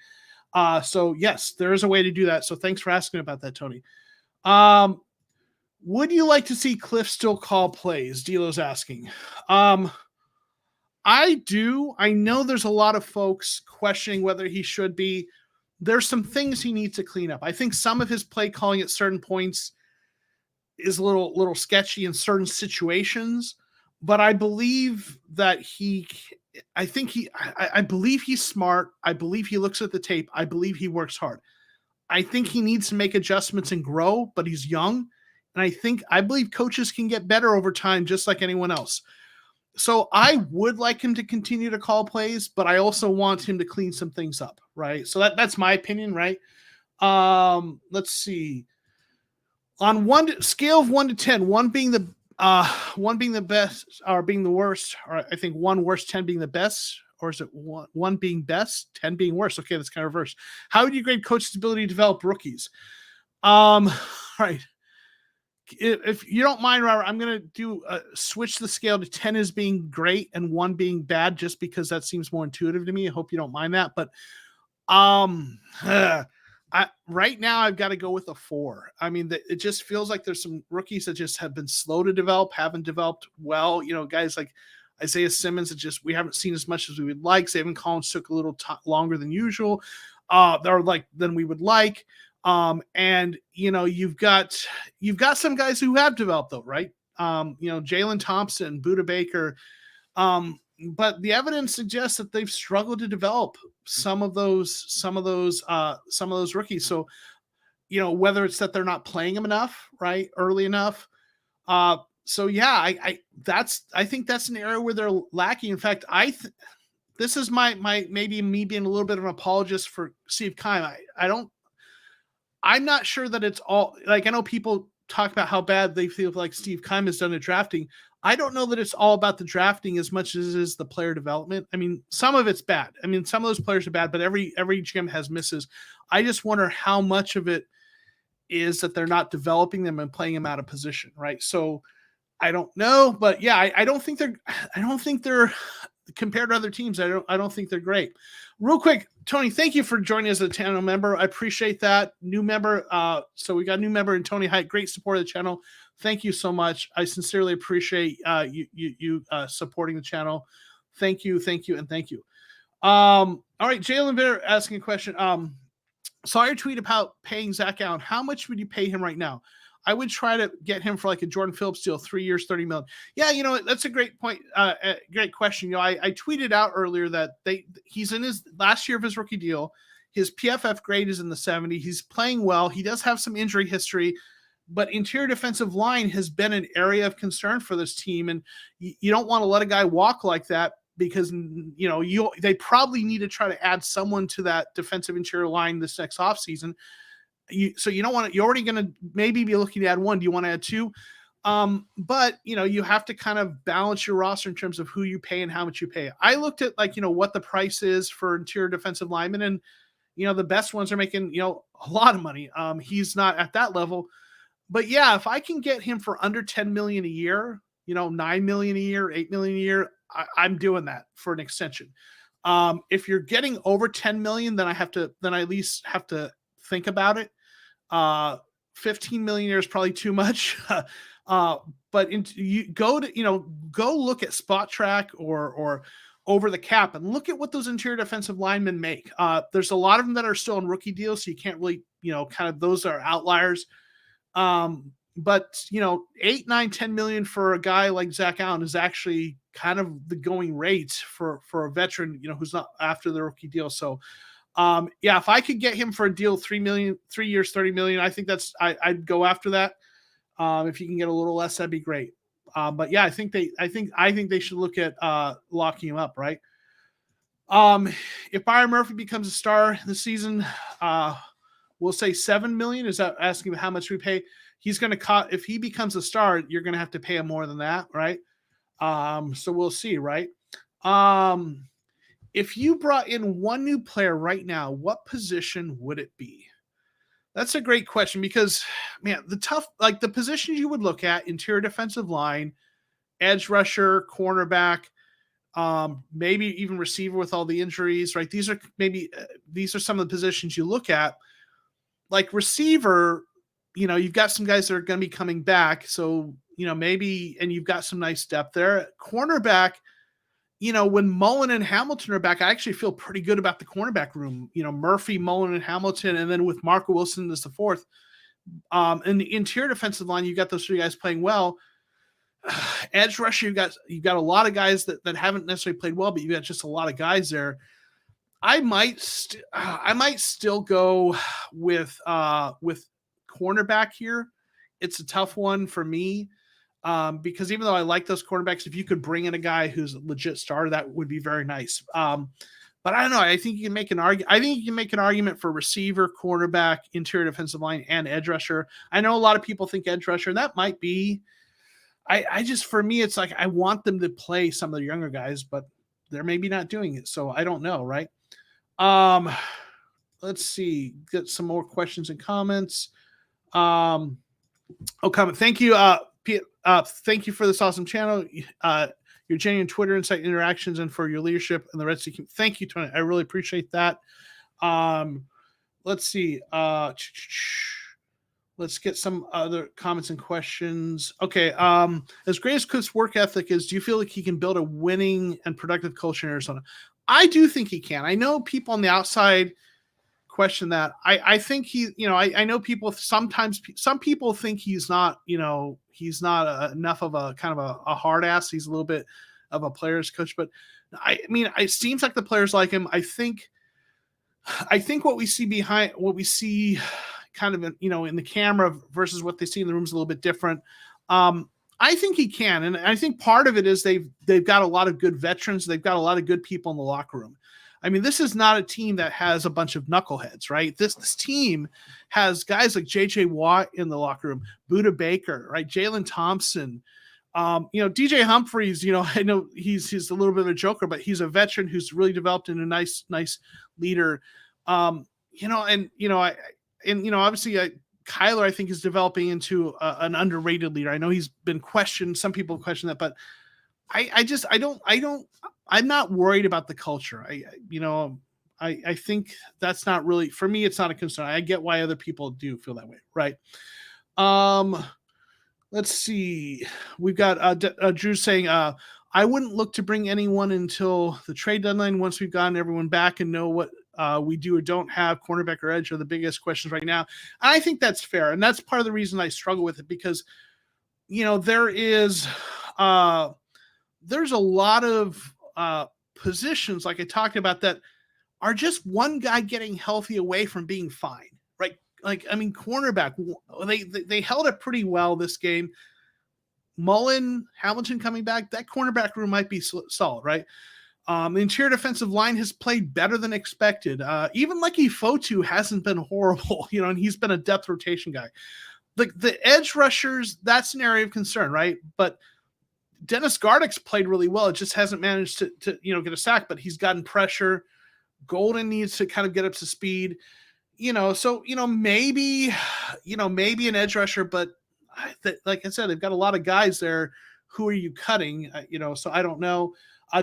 Speaker 1: So yes, there is a way to do that. So thanks for asking about that, Tony. Would you like to see Cliff still call plays? Delo's asking. I do. I know there's a lot of folks questioning whether he should be. There's some things he needs to clean up. I think some of his play calling at certain points is a little sketchy in certain situations, but I believe that I believe he's smart. I believe he looks at the tape. I believe he works hard. I think he needs to make adjustments and grow, but he's young. And I believe coaches can get better over time, just like anyone else. So I would like him to continue to call plays, but I also want him to clean some things up, right? So that's my opinion, right? Let's see. On scale of 1 to 10, 1 being the best or being the worst, or I think 1 worst, 10 being the best, or is it 1 being best, 10 being worse? Okay, that's kind of reverse. How would you grade coach's ability to develop rookies? All right. If you don't mind, Robert, I'm going to switch the scale to 10 as being great and 1 being bad, just because that seems more intuitive to me. I hope you don't mind that. But right now I've got to go with a 4. I mean, it just feels like there's some rookies that just have been slow to develop, haven't developed well. Guys like Isaiah Simmons, we haven't seen as much as we would like. Zayvon Collins took a little longer than usual, than we would like. And you've got some guys who have developed though, right? Jalen Thompson, Budda Baker, but the evidence suggests that they've struggled to develop some of those rookies. So, whether it's that they're not playing them enough, right, early enough. So yeah, I think that's an area where they're lacking. In fact, this is my maybe me being a little bit of an apologist for Steve Keim. I'm not sure that it's all, like, I know people talk about how bad they feel like Steve Keim has done at drafting. I don't know that it's all about the drafting as much as it is the player development. I mean, some of it's bad. I mean, some of those players are bad, but every GM has misses. I just wonder how much of it is that they're not developing them and playing them out of position, right? So I don't know, but yeah, I don't think they're compared to other teams. I don't think they're great. Real quick, Tony, thank you for joining us as a channel member. I appreciate that. New member. So we got a new member in Tony Height. Great support of the channel. Thank you so much. I sincerely appreciate you supporting the channel. Thank you, and thank you. All right, Jalen Bear asking a question. Saw your tweet about paying Zach Allen. How much would you pay him right now? I would try to get him for like a Jordan Phillips deal, 3 years, $30 million. Yeah, that's a great point. Great question. I tweeted out earlier that he's in his last year of his rookie deal. His PFF grade is in the 70. He's playing well. He does have some injury history, but interior defensive line has been an area of concern for this team. And you don't want to let a guy walk like that, because they probably need to try to add someone to that defensive interior line this next offseason. So you don't want to, you're already going to maybe be looking to add one. Do you want to add two? But you have to kind of balance your roster in terms of who you pay and how much you pay. I looked at what the price is for interior defensive linemen, and the best ones are making a lot of money. He's not at that level, but yeah, if I can get him for under 10 million a year, 9 million a year, 8 million a year, I'm doing that for an extension. If you're getting over 10 million, then I at least have to think about it. 15 million a year is probably too much. But you go look at Spot Track or Over the Cap and look at what those interior defensive linemen make. There's a lot of them that are still on rookie deals, so you can't really, kind of, those are outliers. But 8, 9, 10 million for a guy like Zach Allen is actually kind of the going rate for a veteran, who's not after the rookie deal. So, if I could get him for a deal, 3 years, 30 million, I think I'd go after that. If you can get a little less, that'd be great. But yeah, I think they should look at locking him up, right? If Byron Murphy becomes a star this season, we'll say 7 million. Is that asking how much we pay? He's going to if he becomes a star, you're going to have to pay him more than that, right? So we'll see, right? If you brought in one new player right now, what position would it be? That's a great question, because, man, the positions you would look at: interior defensive line, edge rusher, cornerback, maybe even receiver with all the injuries, right? These are some of the positions you look at. Like receiver, you've got some guys that are going to be coming back. So, maybe, and you've got some nice depth there. Cornerback, when Mullen and Hamilton are back, I actually feel pretty good about the cornerback room. Murphy, Mullen, and Hamilton, and then with Marco Wilson as the fourth. In the interior defensive line, you got those three guys playing well. Edge rusher, you've got a lot of guys that haven't necessarily played well, but you got just a lot of guys there. I might still go with cornerback here. It's a tough one for me. Because even though I like those cornerbacks, if you could bring in a guy who's a legit starter, that would be very nice. But I don't know. I think you can make an argument. I think you can make an argument for receiver, cornerback, interior defensive line, and edge rusher. I know a lot of people think edge rusher, and that might be. I just, for me, it's like I want them to play some of the younger guys, but they're maybe not doing it, so I don't know, right? Let's see. Get some more questions and comments. Comment. Thank you. Thank you for this awesome channel, your genuine Twitter insight interactions, and for your leadership and the Red Sea. Thank you, Tony. I really appreciate that. Let's see. Let's get some other comments and questions. Okay. As great as Cook's work ethic is, do you feel like he can build a winning and productive culture in Arizona? I do think he can. I know people on the outside question that. I think he, I know people sometimes, some people think he's not, he's not enough of a kind of a hard ass. He's a little bit of a player's coach, but I mean, it seems like the players like him. I think what we see kind of, in the camera versus what they see in the room is a little bit different. I think he can. And I think part of it is they've got a lot of good veterans. They've got a lot of good people in the locker room. I mean, this is not a team that has a bunch of knuckleheads, right? This team has guys like J.J. Watt in the locker room, Budda Baker, right? Jalen Thompson, DJ Humphries, I know he's a little bit of a joker, but he's a veteran who's really developed into a nice leader. Obviously Kyler, I think, is developing into an underrated leader. I know he's been questioned. Some people question that, but I'm not worried about the culture. I think that's not really, for me, it's not a concern. I get why other people do feel that way. Right. Let's see. We've got Drew saying, I wouldn't look to bring anyone until the trade deadline once we've gotten everyone back and know what we do or don't have. Cornerback or edge are the biggest questions right now. And I think that's fair. And that's part of the reason I struggle with it because, there's a lot of positions like I talked about that are just one guy getting healthy away from being fine, right? Cornerback, they held it pretty well this game. Mullen, Hamilton coming back, that cornerback room might be solid, right? The interior defensive line has played better than expected. Even Lucky Fotu hasn't been horrible, and he's been a depth rotation guy. The edge rushers, that's an area of concern, right? But Dennis Gardick's played really well. It just hasn't managed to get a sack, but he's gotten pressure. Golden needs to kind of get up to speed, so maybe an edge rusher, but like I said, they've got a lot of guys there. Who are you cutting? So I don't know.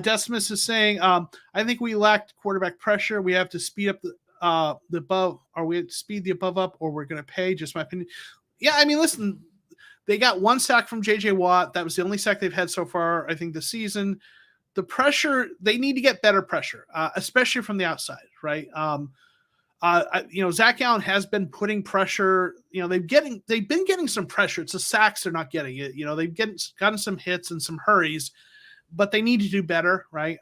Speaker 1: Decimus is saying, I think we lacked quarterback pressure. We have to speed up the above, or we have to speed the above up, or we're going to pay. Just my opinion. Yeah, listen, they got one sack from J.J. Watt. That was the only sack they've had so far, I think, this season. The pressure, they need to get better pressure, especially from the outside, right? Zach Allen has been putting pressure. They've been getting some pressure. It's the sacks they're not getting it. They've gotten some hits and some hurries, but they need to do better, right?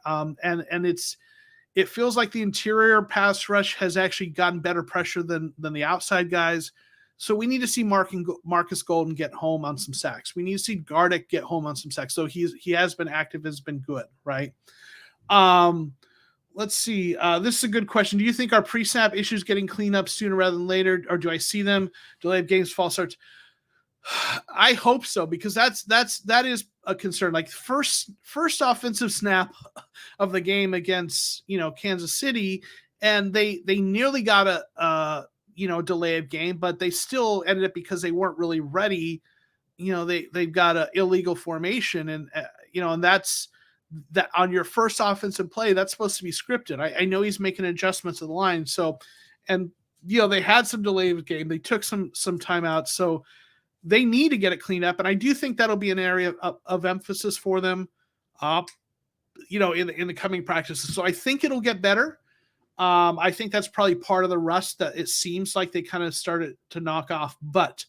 Speaker 1: It feels like the interior pass rush has actually gotten better pressure than the outside guys. So we need to see Marcus Golden get home on some sacks. We need to see Gardick get home on some sacks. So he has been active, has been good, right? Let's see. This is a good question. Do you think our pre-snap issues getting cleaned up sooner rather than later, or do I see them delay of games, false starts? I hope so, because that is a concern. Like first offensive snap of the game against Kansas City, and they nearly got a delay of game, but they still ended up, because they weren't really ready. They've got an illegal formation, and and that's that on your first offensive play. That's supposed to be scripted. I know he's making adjustments to the line, so and they had some delay of game. They took some timeouts, so they need to get it cleaned up, and I do think that'll be an area of emphasis for them, in the coming practices. So I think it'll get better. I think that's probably part of the rust that it seems like they kind of started to knock off. But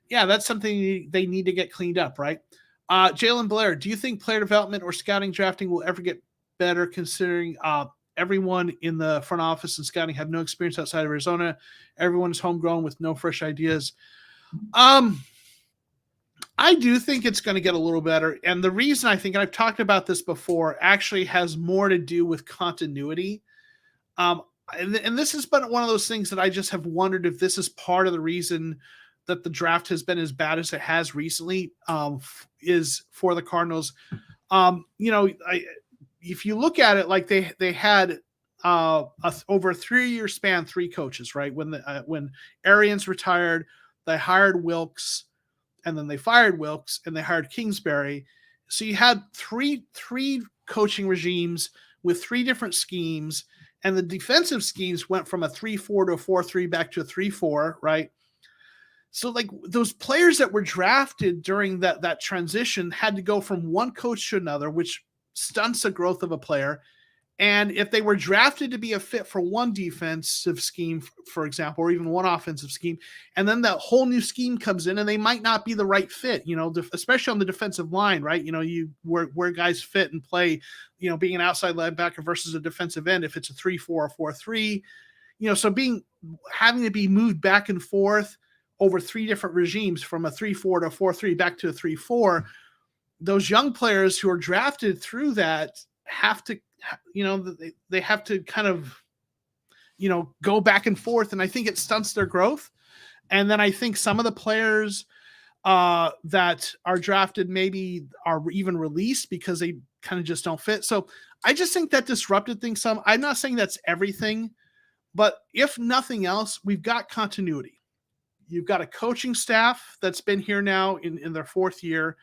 Speaker 1: yeah, that's something they need to get cleaned up, right? Jalen Blair, do you think player development or scouting drafting will ever get better, considering everyone in the front office and scouting have no experience outside of Arizona? Everyone is homegrown with no fresh ideas. I do think it's going to get a little better. And the reason I think, and I've talked about this before, actually has more to do with continuity. And this has been one of those things that I just have wondered if this is part of the reason that the draft has been as bad as it has recently, is for the Cardinals. If you look at it, like they had over a 3-year span, 3 coaches, right? When Arians retired, they hired Wilkes, and then they fired Wilkes, and they hired Kingsbury. So you had three coaching regimes with 3 different schemes. And the defensive schemes went from a 3-4 to a 4-3 back to a 3-4, right? So like those players that were drafted during that transition had to go from one coach to another, which stunts the growth of a player. And if they were drafted to be a fit for one defensive scheme, for example, or even one offensive scheme, and then that whole new scheme comes in and they might not be the right fit, especially on the defensive line, right? Where guys fit and play, being an outside linebacker versus a defensive end, if it's a 3-4 or 4-3, so having to be moved back and forth over 3 different regimes, from a 3-4 to a 4-3 back to a 3-4, those young players who are drafted through that have to, they have to kind of, go back and forth. And I think it stunts their growth. And then I think some of the players that are drafted maybe are even released because they kind of just don't fit. So I just think that disrupted things some. I'm not saying that's everything, but if nothing else, we've got continuity. You've got a coaching staff that's been here now in their 4th year.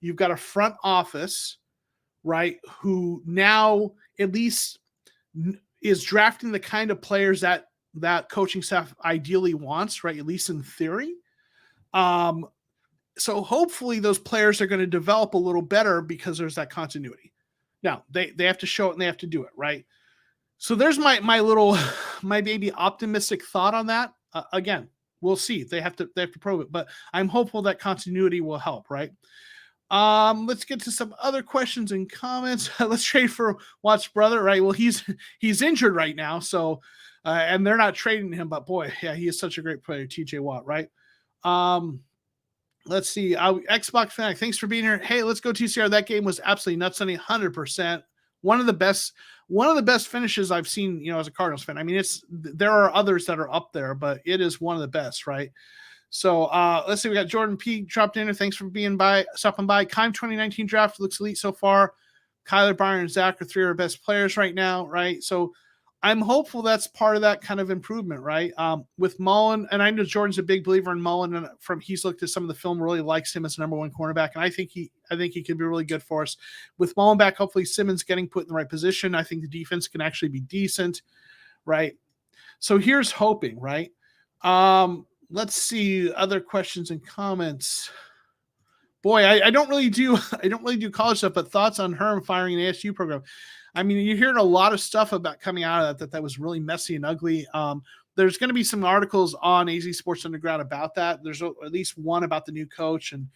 Speaker 1: You've got a front office, right, who now at least is drafting the kind of players that coaching staff ideally wants, right, at least in theory. So hopefully those players are going to develop a little better because there's that continuity. Now they have to show it and they have to do it, right? So there's my maybe optimistic thought on that. Again, we'll see. They have to prove it, but I'm hopeful that continuity will help, right? Let's get to some other questions and comments. Let's trade for Watt's brother, right? Well, he's injured right now, so and they're not trading him, but boy, yeah, he is such a great player, TJ Watt, right? Let's see. Xbox fan, thanks for being here. Hey, let's go TCR. That game was absolutely nuts, 100%. One of the best finishes I've seen, as a Cardinals fan. I mean, there are others that are up there, but it is one of the best, right? So let's see. We got Jordan P dropped in. Thanks for stopping by. Keim 2019 draft looks elite so far. Kyler, Byron, and Zach are three of our best players right now, right? So I'm hopeful that's part of that kind of improvement, right? With Mullen, and I know Jordan's a big believer in Mullen, and he's looked at some of the film, really likes him as number one cornerback, and I think he could be really good for us. With Mullen back, hopefully Simmons getting put in the right position. I think the defense can actually be decent, right? So here's hoping, right? Let's see other questions and comments. Boy, I don't really do college stuff, but thoughts on Herm firing an ASU program. I mean, you're hearing a lot of stuff about coming out of that was really messy and ugly. There's going to be some articles on AZ Sports Underground about that. There's at least one about the new coach, and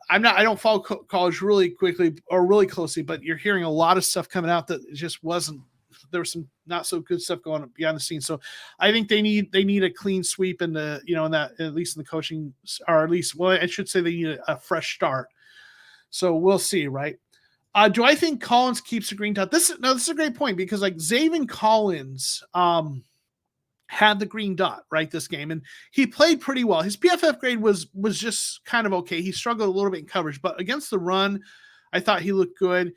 Speaker 1: I don't follow college really quickly or really closely, but you're hearing a lot of stuff coming out that just wasn't. There was some not so good stuff going on behind the scenes. So I think they need a clean sweep in the, in that, at least in the coaching, or at least, well, I should say they need a fresh start. So we'll see, right? Do I think Collins keeps the green dot? This is a great point, because like Zaven Collins had the green dot, right, this game, and he played pretty well. His PFF grade was just kind of okay. He struggled a little bit in coverage, but against the run, I thought he looked good.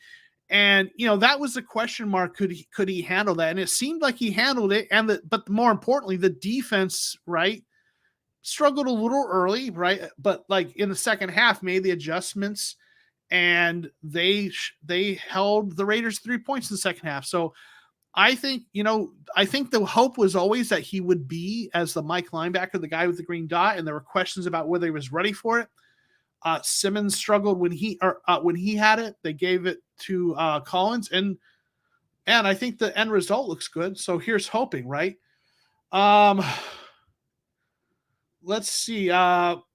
Speaker 1: And that was the question mark. Could he handle that? And it seemed like he handled it. But more importantly, the defense, right, struggled a little early, right? But like in the second half, made the adjustments, and they held the Raiders 3 points in the second half. So I think the hope was always that he would be, as the Mike linebacker, the guy with the green dot, and there were questions about whether he was ready for it. Simmons struggled when he had it. They gave it to Collins, and I think the end result looks good. So here's hoping, right? Let's see. Facundo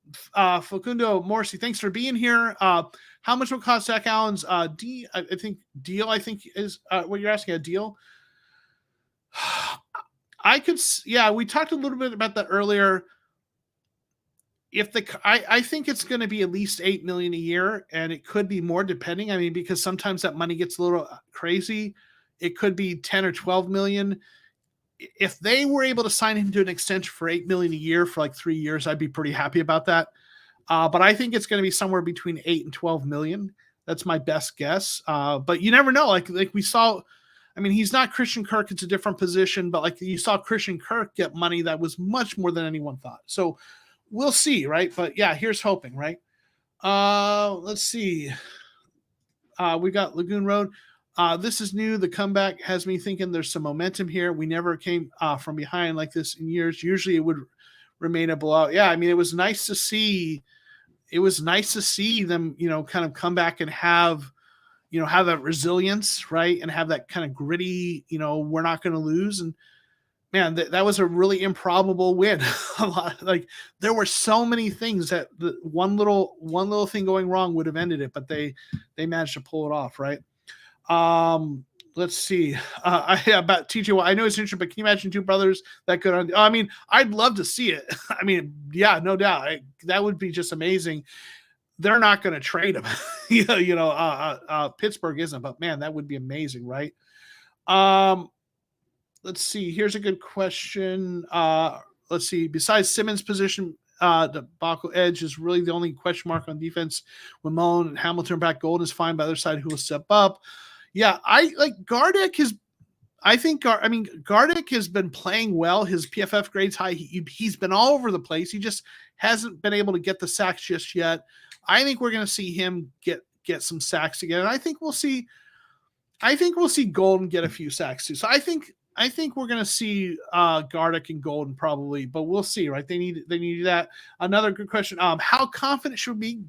Speaker 1: Morsi, thanks for being here. How much will cost Zach Allen's deal? I think is what you're asking, a deal. We talked a little bit about that earlier. I think it's going to be at least $8 million a year, and it could be more depending. I mean, because sometimes that money gets a little crazy. It could be 10 or 12 million. If they were able to sign him to an extension for $8 million a year for like 3 years, I'd be pretty happy about that. But I think it's going to be somewhere between 8 and 12 million. That's my best guess. But you never know. Like we saw, I mean, he's not Christian Kirk. It's a different position, but like you saw Christian Kirk get money that was much more than anyone thought. So we'll see, right? But yeah, here's hoping, right? Let's see. We got Lagoon Road. This is new. The comeback has me thinking there's some momentum here. We never came from behind like this in years. Usually it would remain a blowout. Yeah, I mean, it was nice to see. It was nice to see them, kind of come back and have that resilience, right? And have that kind of gritty, we're not going to lose. And man, that was a really improbable win. Like there were so many things that the one little thing going wrong would have ended it, but they managed to pull it off, right? Let's see. About TJ Watt, I know it's interesting, but can you imagine two brothers that good? I mean, I'd love to see it. I mean, yeah, no doubt. That would be just amazing. They're not going to trade him. Pittsburgh isn't, but man, that would be amazing, right? Let's see. Here's a good question. Let's see. Besides Simmons' position, the debacle edge is really the only question mark on defense. When Mullen and Hamilton back, Golden is fine. By the other side, who will step up? Yeah, I like Gardeck Gardeck has been playing well. His PFF grade's high. He's been all over the place. He just hasn't been able to get the sacks just yet. I think we're going to see him get some sacks again. And I think we'll see Golden get a few sacks too. So I think think we're going to see Gardick and Golden probably, but we'll see, right? They need that. Another good question. How confident should we be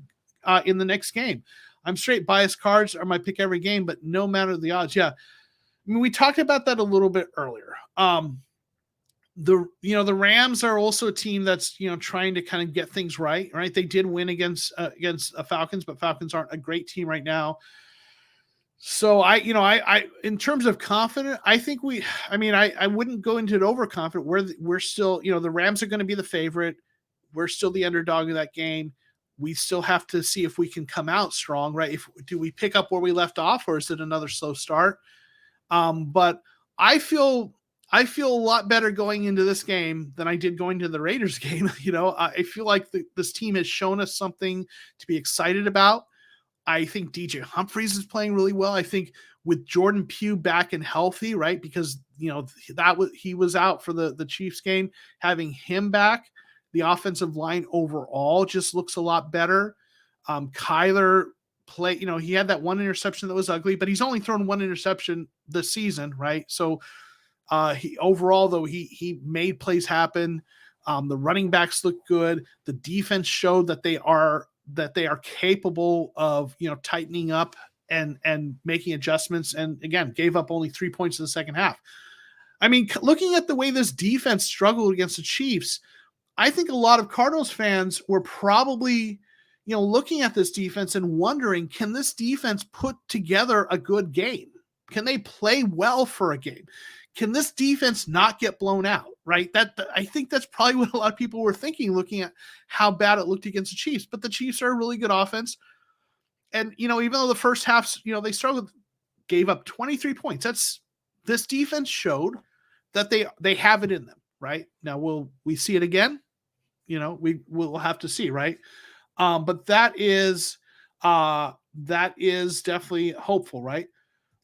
Speaker 1: in the next game? I'm straight biased. Cards are my pick every game, but no matter the odds. Yeah. I mean, we talked about that a little bit earlier. The Rams are also a team that's, trying to kind of get things right. They did win against Falcons, but Falcons aren't a great team right now. So I in terms of confident, I think I wouldn't go into it overconfident. We're still, the Rams are going to be the favorite. We're still the underdog of that game. We still have to see if we can come out strong, right? Do we pick up where we left off, or is it another slow start? But I feel a lot better going into this game than I did going to the Raiders game. I feel like this team has shown us something to be excited about. I think DJ Humphries is playing really well. I think with Jordan Pugh back and healthy, right? Because he was out for the Chiefs game. Having him back, the offensive line overall just looks a lot better. Kyler he had that one interception that was ugly, but he's only thrown one interception this season, right? So he overall, though, he made plays happen. The running backs look good. The defense showed that they are capable of tightening up and making adjustments, and again gave up only 3 points in the second half. I mean, looking at the way this defense struggled against the Chiefs, I think a lot of Cardinals fans were probably looking at this defense and wondering, can this defense put together a good game? Can they play well for a game? Can this defense not get blown out? Right. I think that's probably what a lot of people were thinking, looking at how bad it looked against the Chiefs. But the Chiefs are a really good offense. And, even though the first half, they struggled, gave up 23 points. This defense showed that they have it in them. Right now, will we see it again? We'll have to see. Right. But that is definitely hopeful. Right.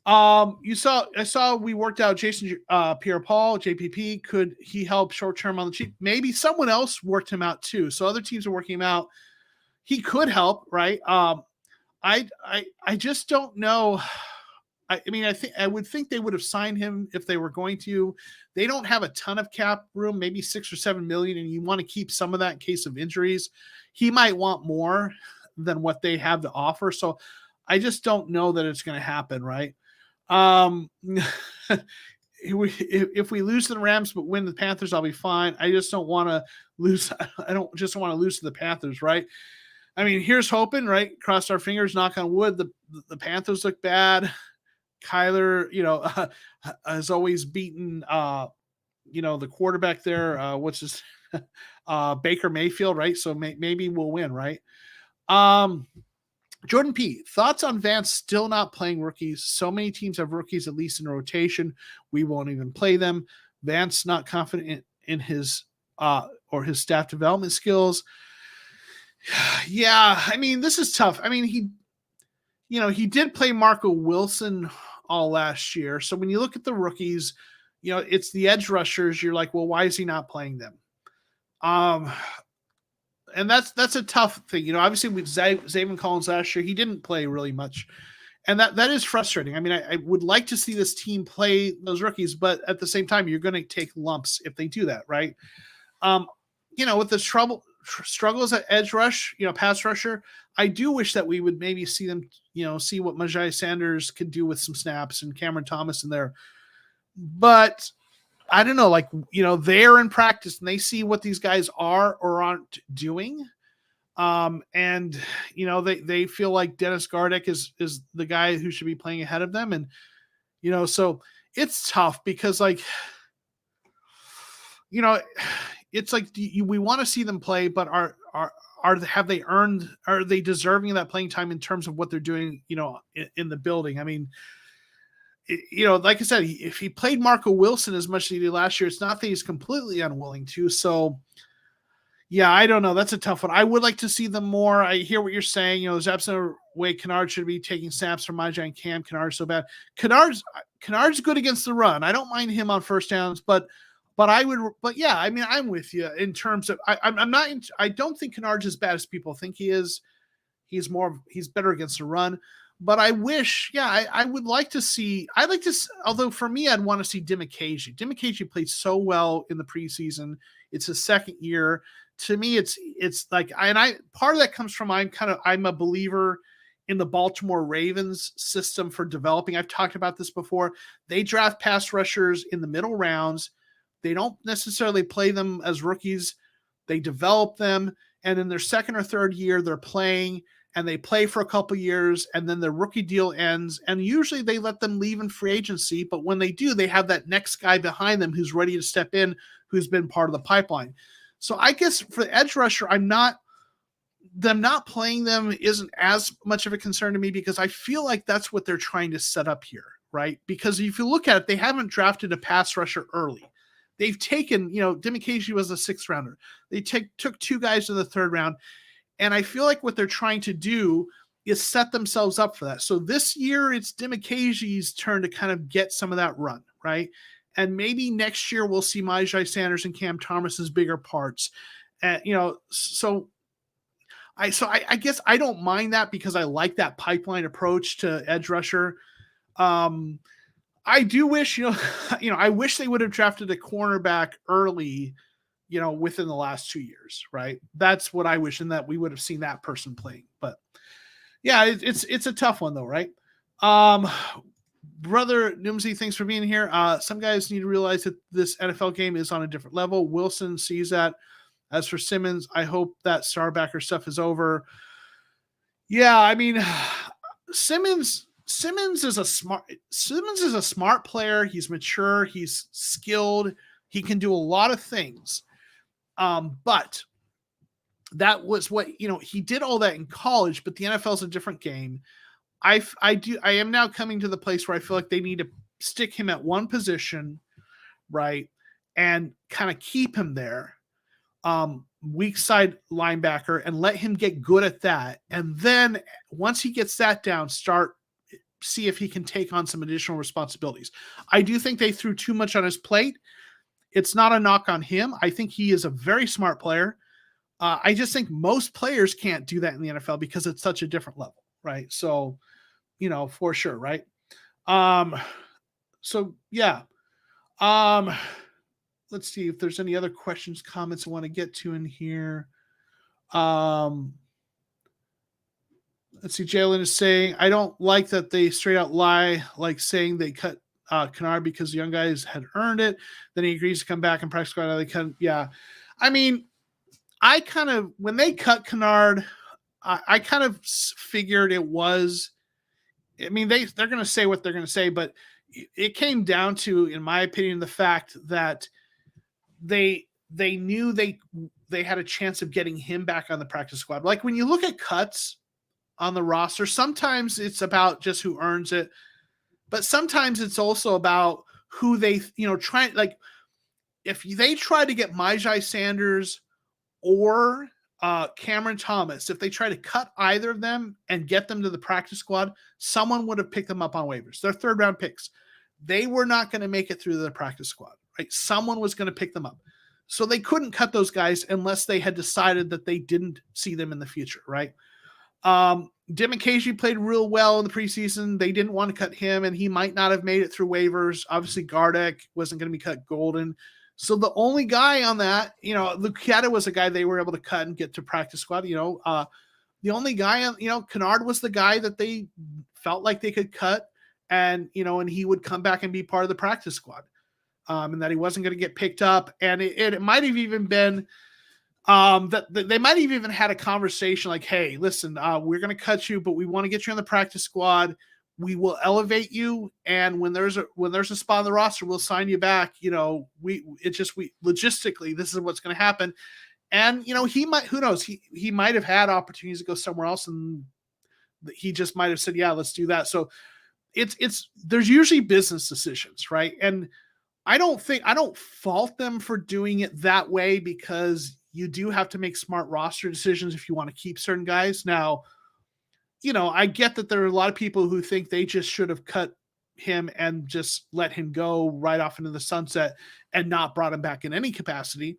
Speaker 1: I saw we worked out Jason Pierre-Paul, JPP. Could he help short-term on the cheap? Maybe someone else worked him out too. So other teams are working him out. He could help, right? I just don't know. I would think they would have signed him if they were going to. They don't have a ton of cap room, maybe 6 or 7 million, and you want to keep some of that in case of injuries. He might want more than what they have to offer. So I just don't know that it's going to happen, right? If we lose to the Rams but win the Panthers, I'll be fine. I just don't want to lose. I don't just want to lose to the Panthers, right? I mean, here's hoping, right? Cross our fingers, knock on wood. The Panthers look bad. Kyler, has always beaten, the quarterback there. What's his Baker Mayfield, right? So maybe we'll win, right? Jordan P, thoughts on Vance still not playing rookies? So many teams have rookies at least in rotation. We won't even play them. Vance not confident in his or his staff development skills. Yeah, I mean, this is tough. I mean, he did play Marco Wilson all last year. So when you look at the rookies, it's the edge rushers. You're like, well, why is he not playing them? And that's a tough thing. Obviously with Zaven Collins last year, he didn't play really much. And that is frustrating. I mean, I would like to see this team play those rookies, but at the same time, you're going to take lumps if they do that, right? With the struggles at edge rush, pass rusher, I do wish that we would maybe see them, see what Majai Sanders could do with some snaps and Cameron Thomas in there. But I don't know, they're in practice and they see what these guys are or aren't doing. And they feel like Dennis Gardeck is the guy who should be playing ahead of them. And, so it's tough because it's like, we want to see them play, but are they deserving of that playing time in terms of what they're doing, in the building? I mean, like I said, if he played Marco Wilson as much as he did last year, it's not that he's completely unwilling to. So, yeah, I don't know. That's a tough one. I would like to see them more. I hear what you're saying. There's absolutely a way Kennard should be taking snaps from Majai and Cam. Kennard's so bad. Kennard's good against the run. I don't mind him on first downs, but yeah, I mean, I'm with you in terms of I don't think Kennard's as bad as people think he is. He's better against the run. But I wish, I would like to see. Although for me, I'd want to see Dimakaji. Dimakaji played so well in the preseason. It's his second year. To me, it's like, I part of that comes from I'm a believer in the Baltimore Ravens system for developing. I've talked about this before. They draft pass rushers in the middle rounds. They don't necessarily play them as rookies. They develop them, and in their second or third year, they're playing, and they play for a couple years, and then their rookie deal ends, and usually they let them leave in free agency, but when they do, they have that next guy behind them who's ready to step in, who's been part of the pipeline. So I guess for the edge rusher, them not playing them isn't as much of a concern to me, because I feel like that's what they're trying to set up here, right? Because if you look at it, they haven't drafted a pass rusher early. They've taken, Dimakaji was a 6th rounder. They took 2 guys in the 3rd round. And I feel like what they're trying to do is set themselves up for that. So this year, it's Dimakaji's turn to kind of get some of that run, right? And maybe next year we'll see Myjai Sanders and Cam Thomas as bigger parts. So I guess I don't mind that, because I like that pipeline approach to edge rusher. I do wish, I wish they would have drafted a cornerback early, within the last 2 years, right? That's what I wish, and that we would have seen that person playing. But yeah, it's a tough one though, right? Brother Numsy, thanks for being here. Some guys need to realize that this NFL game is on a different level. Wilson sees that. As for Simmons, I hope that starbacker stuff is over. Yeah, I mean, Simmons is a smart player. He's mature. He's skilled. He can do a lot of things. But that was what, he did all that in college, but the NFL is a different game. I am now coming to the place where I feel like they need to stick him at one position, right? And kind of keep him there. Weak side linebacker, and let him get good at that. And then once he gets that down, see if he can take on some additional responsibilities. I do think they threw too much on his plate. It's not a knock on him. I think he is a very smart player. I just think most players can't do that in the NFL because it's such a different level, right? So, for sure, right? So yeah. Let's see if there's any other questions, comments I want to get to in here. Let's see. Jalen is saying, I don't like that they straight out lie, like saying they cut Kennard because the young guys had earned it. Then he agrees to come back and practice squad. They cut. Yeah. I mean, when they cut Kennard, I kind of figured it was, they're going to say what they're going to say, but it came down to, in my opinion, the fact that they knew they had a chance of getting him back on the practice squad. Like when you look at cuts on the roster, sometimes it's about just who earns it, but sometimes it's also about who they, try, like if they try to get Myjai Sanders or Cameron Thomas, if they try to cut either of them and get them to the practice squad, someone would have picked them up on waivers. They're 3rd round picks. They were not going to make it through the practice squad, right? Someone was going to pick them up. So they couldn't cut those guys unless they had decided that they didn't see them in the future, right? Dimakaji played real well in the preseason. They didn't want to cut him, and he might not have made it through waivers. Obviously, Gardeck wasn't going to be cut golden. So the only guy on that, Lucchetta was a guy they were able to cut and get to practice squad. The only guy, Kennard was the guy that they felt like they could cut, and he would come back and be part of the practice squad, and that he wasn't going to get picked up. And it might have even been that they might have even had a conversation like, hey, listen, we're going to cut you, but we want to get you on the practice squad. We will elevate you, and when there's a spot on the roster, we'll sign you back. Logistically, this is what's going to happen. And he might, who knows, he might have had opportunities to go somewhere else, and he just might have said, yeah, let's do that. So there's usually business decisions, right? And I don't fault them for doing it that way, because you do have to make smart roster decisions if you want to keep certain guys. Now, I get that there are a lot of people who think they just should have cut him and just let him go right off into the sunset and not brought him back in any capacity.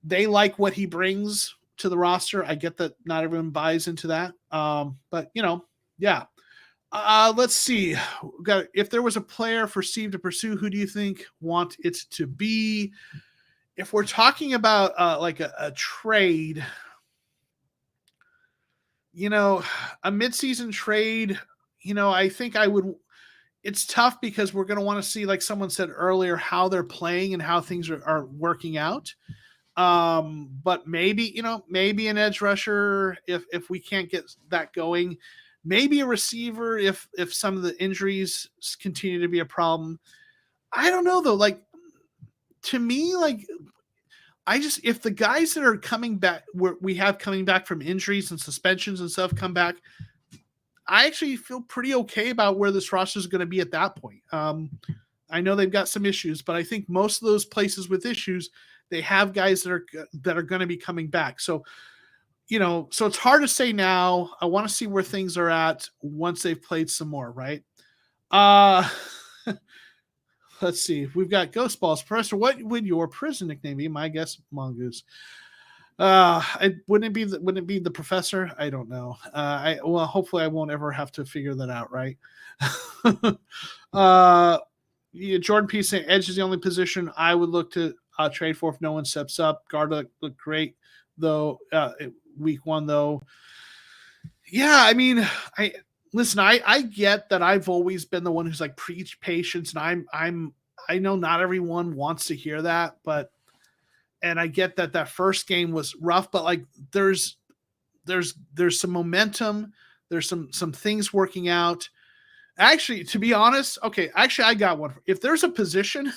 Speaker 1: They like what he brings to the roster. I get that not everyone buys into that. But yeah. Let's see. If there was a player for Steve to pursue, who do you think want it to be? If we're talking about like a trade, a midseason trade, I think I would. It's tough because we're going to want to see, like someone said earlier, how they're playing and how things are working out. But maybe an edge rusher if we can't get that going. Maybe a receiver if some of the injuries continue to be a problem. I don't know though. Like to me, like if the guys that are coming back, we have coming back from injuries and suspensions and stuff come back, I actually feel pretty okay about where this roster is going to be at that point. I know they've got some issues, but I think most of those places with issues, they have guys that are going to be coming back. So, so it's hard to say now. I want to see where things are at once they've played some more, right? Let's see. We've got Ghost Balls. Professor, what would your prison nickname be? My guess, Mongoose. Wouldn't it be the professor? I don't know. Hopefully I won't ever have to figure that out, right? Jordan P saying edge is the only position I would look to trade for if no one steps up. Guard looked great though. Week 1 though. Yeah, I mean, I get that I've always been the one who's like preach patience, and I know not everyone wants to hear that, and I get that first game was rough, but like there's some momentum, there's some things working out. Actually, to be honest, okay, actually I got one. If there's a position,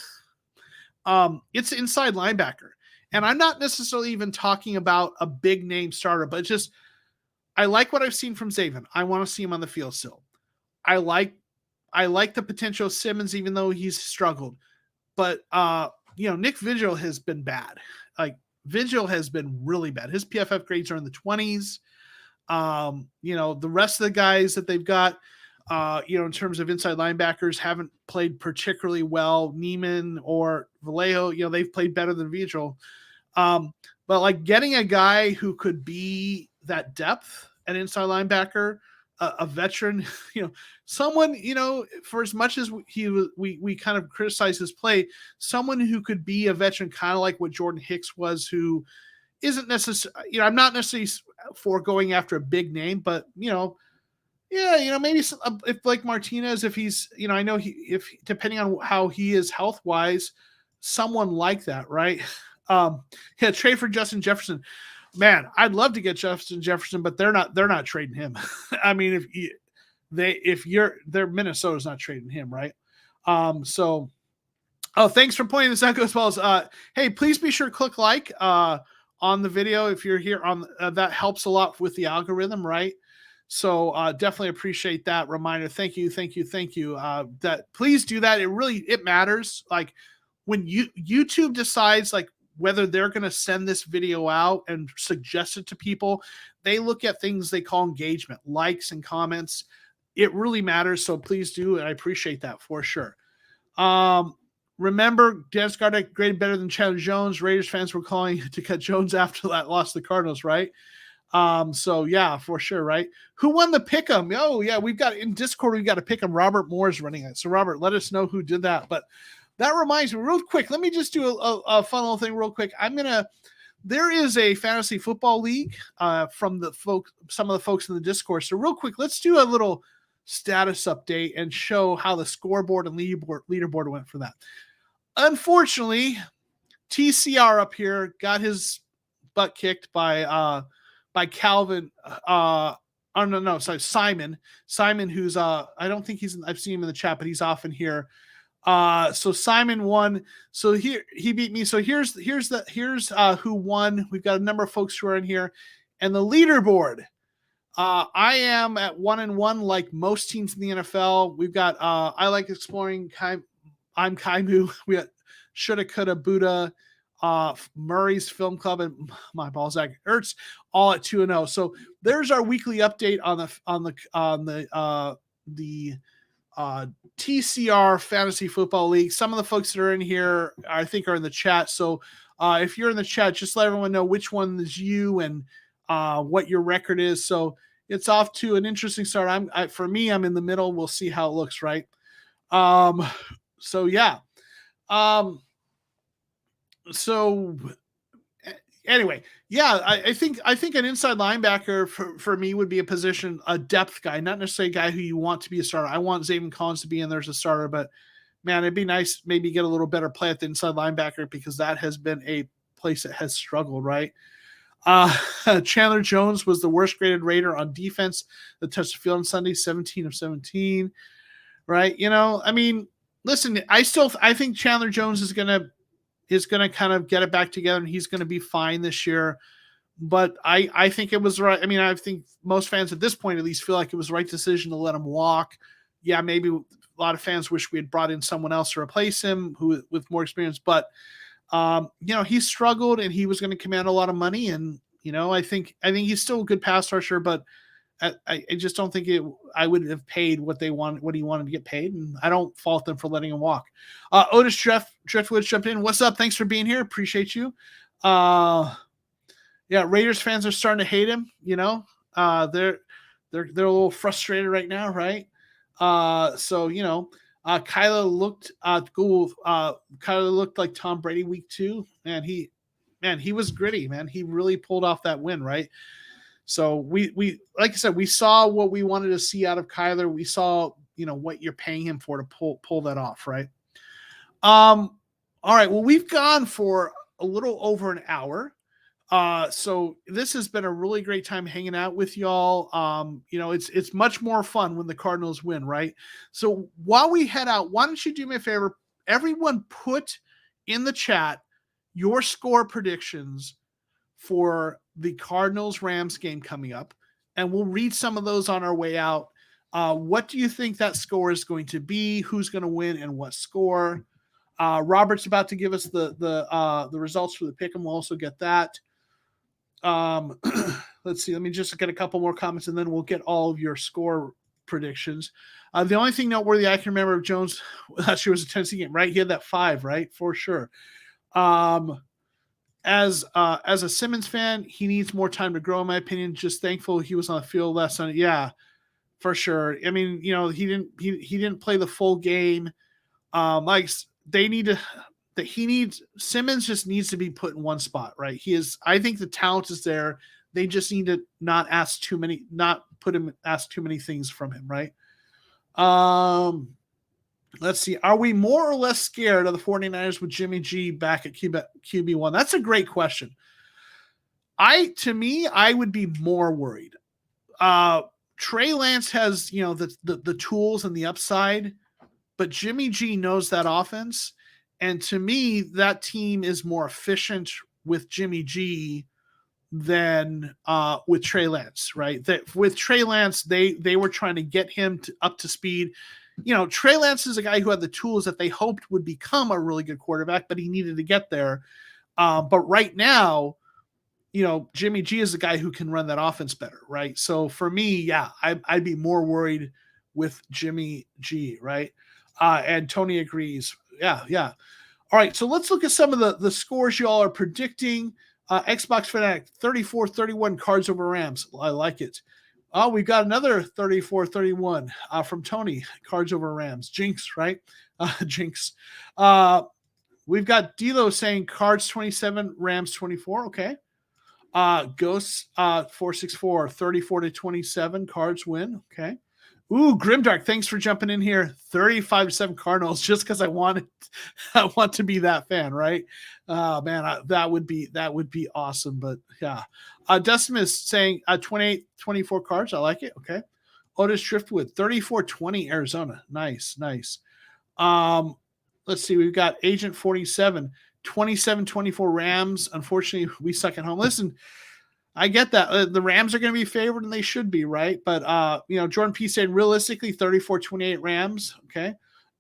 Speaker 1: it's inside linebacker. And I'm not necessarily even talking about a big name starter, but just I like what I've seen from Zaven. I want to see him on the field still. I like the potential of Simmons, even though he's struggled. But Nick Vigil has been bad. Like Vigil has been really bad. His PFF grades are in the 20s. The rest of the guys that they've got, in terms of inside linebackers, haven't played particularly well. Neiman or Vallejo, they've played better than Vigil. But like getting a guy who could be that depth at inside linebacker, a veteran, someone, for as much as we kind of criticize his play, someone who could be a veteran, kind of like what Jordan Hicks was, who isn't necessarily, I'm not necessarily for going after a big name, but, maybe if Blake Martinez, if he's, I know if depending on how he is health wise, someone like that, right? Trade for Justin Jefferson. Man, I'd love to get Justin Jefferson, but they're not trading him. I mean, Minnesota's not trading him, right? Thanks for pointing this out, Ghost Balls. Hey, please be sure to click like on the video if you're here on that helps a lot with the algorithm, right? So definitely appreciate that reminder. Thank you. That please do that. It matters. Like when YouTube decides like whether they're going to send this video out and suggest it to people, they look at things they call engagement, likes and comments. It really matters. So please do. And I appreciate that for sure. Remember, Dennis Gardeck graded better than Chandler Jones. Raiders fans were calling to cut Jones after that loss to the Cardinals, right? So yeah, for sure, right? Who won the pick'em? Oh yeah, we've got in Discord, we've got a pick'em. Robert Moore's running it. So Robert, let us know who did that. But that reminds me, real quick, let me just do a fun little thing real quick. There is a fantasy football league from some of the folks in the Discord. So real quick, let's do a little status update and show how the scoreboard and leaderboard went for that. Unfortunately, TCR up here got his butt kicked by Calvin. Simon. Simon, who's I don't think I've seen him in the chat, but he's often here. So Simon won. So here he beat me. So here's who won. We've got a number of folks who are in here, and the leaderboard. I am at 1-1, like most teams in the NFL. We've got I like exploring. I'm Kaimu. We got shoulda, coulda, Buddha, Murray's Film Club, and my ball Zach Ertz, all at 2-0. So there's our weekly update on the TCR Fantasy Football League. Some of the folks that are in here, I think, are in the chat. So if you're in the chat, just let everyone know which one is you and what your record is. So it's off to an interesting start. For me, I'm in the middle. We'll see how it looks, right? So yeah. So anyway, yeah, I think an inside linebacker for me would be a depth guy, not necessarily a guy who you want to be a starter. I want Zaven Collins to be in there as a starter, but man, it'd be nice maybe get a little better play at the inside linebacker because that has been a place that has struggled, right? Chandler Jones was the worst graded Raider on defense that touched the field on Sunday, 17 of 17, right? I mean, listen, I think Chandler Jones is gonna kind of get it back together and he's gonna be fine this year. But I think it was right. I mean, I think most fans at this point at least feel like it was the right decision to let him walk. Yeah, maybe a lot of fans wish we had brought in someone else to replace him with more experience, but he struggled and he was going to command a lot of money. And, I think he's still a good pass rusher, but I just don't think I would have paid what he wanted to get paid. And I don't fault them for letting him walk. Otis Driftwood jumped in. What's up? Thanks for being here. Appreciate you. Yeah, Raiders fans are starting to hate him. They're a little frustrated right now, right? Kyler looked cool. Kyler looked like Tom Brady week 2, and he was gritty, man. He really pulled off that win, right? So we like I said, we saw what we wanted to see out of Kyler. We saw what you're paying him for to pull that off, right? All right. Well, we've gone for a little over an hour. So this has been a really great time hanging out with y'all. It's much more fun when the Cardinals win, right? So while we head out, why don't you do me a favor? Everyone put in the chat your score predictions for the Cardinals-Rams game coming up, and we'll read some of those on our way out. What do you think that score is going to be? Who's going to win and what score? Robert's about to give us the results for the pick, and we'll also get that. Let's see. Let me just get a couple more comments, and then we'll get all of your score predictions. The only thing noteworthy I can remember of Jones last year was a Tennessee game, right? He had that 5, right? For sure. As a Simmons fan, he needs more time to grow, in my opinion. Just thankful he was on the field last Sunday. Yeah, for sure. I mean, he didn't play the full game. Simmons just needs to be put in one spot, right? I think the talent is there. They just need to not ask too many things from him, right? Let's see. Are we more or less scared of the 49ers with Jimmy G back at QB1? That's a great question. To me, I would be more worried. Trey Lance has, the tools and the upside, but Jimmy G knows that offense. And to me, that team is more efficient with Jimmy G than with Trey Lance, right? With Trey Lance, they were trying to get him up to speed. Trey Lance is a guy who had the tools that they hoped would become a really good quarterback, but he needed to get there. But right now, Jimmy G is a guy who can run that offense better, right? So for me, yeah, I'd be more worried with Jimmy G, right? And Tony agrees. Yeah. All right, so let's look at some of the scores y'all are predicting. Xbox Fanatic, 34-31 Cards over Rams. I like it. Oh, we've got another 34-31 from Tony, Cards over Rams. Jinx, right? Jinx. We've got D'Lo saying Cards 27, Rams 24. Okay. Ghosts 464, 34-27 Cards win. Okay. Ooh, Grimdark, thanks for jumping in here. 35-7 Cardinals, just because I want to be that fan, right? Man, that would be awesome. But yeah, Dustin is saying 28-24 Cards. I like it. Okay. Otis Driftwood, 34-20 Arizona. Nice. Let's see. We've got Agent 47, 27-24 Rams. Unfortunately, we suck at home. Listen, I get that. The Rams are going to be favored, and they should be, right? But, Jordan P. saying realistically 34-28 Rams. Okay.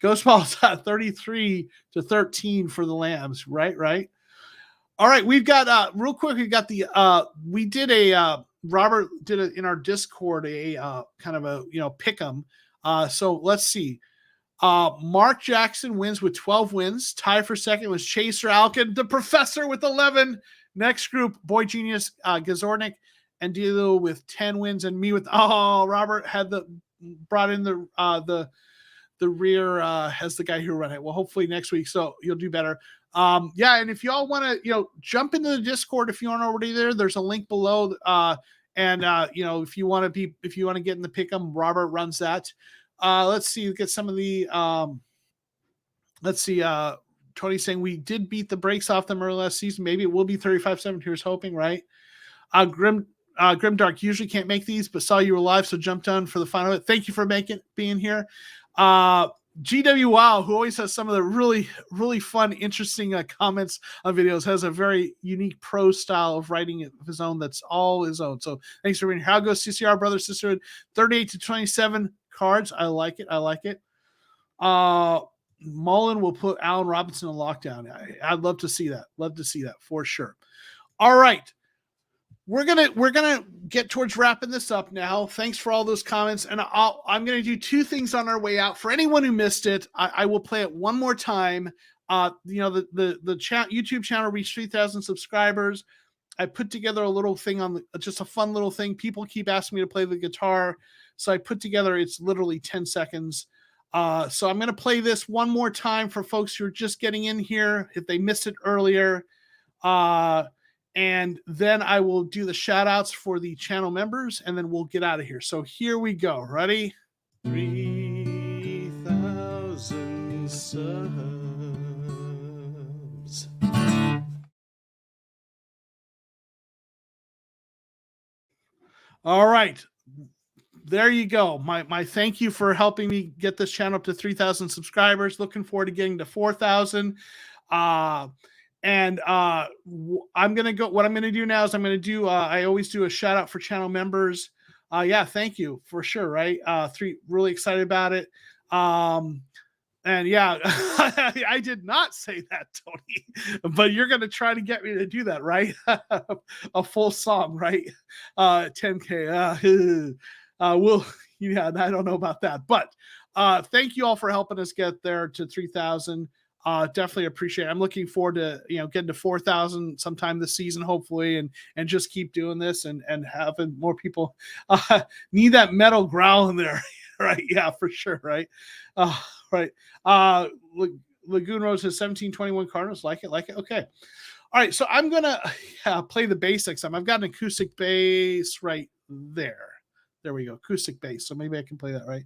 Speaker 1: Ghostball's 33-13 for the Lambs. Right. All right. We've got, real quick, we've got Robert did it in our Discord, kind of a, pick 'em. So let's see. Mark Jackson wins with 12 wins. Tied for second was Chaser Alkin, the professor with 11. Next group, Boy Genius, Gazornik, and Dilo with 10 wins, and me with Robert had brought in the rear as the guy who ran it. Well, hopefully next week, so you'll do better. Yeah, and if y'all want to, jump into the Discord if you aren't already there, there's a link below. And if you want to get in the pick'em, Robert runs that. Let's see, get some of the let's see. Tony's saying we did beat the brakes off them early last season. Maybe it will be 35-7. Here's hoping, right? Grimdark usually can't make these, but saw you were live, so jumped on for the final. Thank you for being here. GW Wow, who always has some of the really, really fun, interesting comments on videos, has a very unique prose style of writing of his own that's all his own. So thanks for being here. How goes TCR brother sisterhood? 38-27 cards. I like it. Mullen will put Allen Robinson in lockdown. I'd love to see that. Love to see that for sure. All right. We're gonna get towards wrapping this up now. Thanks for all those comments, and I'm gonna do two things on our way out. For anyone who missed it, I will play it one more time. The YouTube channel reached 3,000 subscribers. I put together a little thing on just a fun little thing. People keep asking me to play the guitar, so I put together. It's literally 10 seconds. So I'm gonna play this one more time for folks who are just getting in here if they missed it earlier. And then I will do the shout outs for the channel members, and then we'll get out of here. So here we go. Ready? 3,000 subs. All right. There you go. My thank you for helping me get this channel up to 3,000 subscribers. Looking forward to getting to 4,000. And I'm going to go, what I'm going to do now is I'm going to do, I always do a shout out for channel members. Yeah, thank you for sure. Right. Really excited about it. And yeah, I did not say that, Tony, but you're going to try to get me to do that, right? A full song, right? 10K. I don't know about that, but thank you all for helping us get there to 3,000. Definitely appreciate it. I'm looking forward to getting to 4,000 sometime this season, hopefully, and just keep doing this and having more people need that metal growl in there, right? Yeah, for sure, right? Right. Lagoon Rose has 1721 Cardinals. Like it. Okay. All right, so I'm gonna play the bass next time. I've got an acoustic bass right there. There we go, acoustic bass. So maybe I can play that right.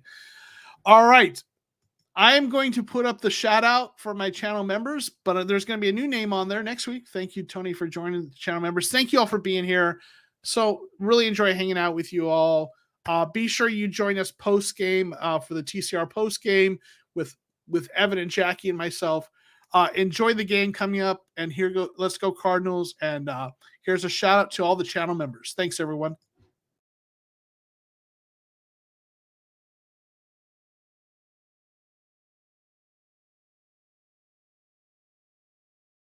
Speaker 1: All right. I'm going to put up the shout out for my channel members, but there's going to be a new name on there next week. Thank you, Tony, for joining the channel members. Thank you all for being here. So really enjoy hanging out with you all. Be sure you join us post game for the TCR post game with Evan and Jackie and myself. Enjoy the game coming up, and let's go Cardinals. And here's a shout out to all the channel members. Thanks, everyone.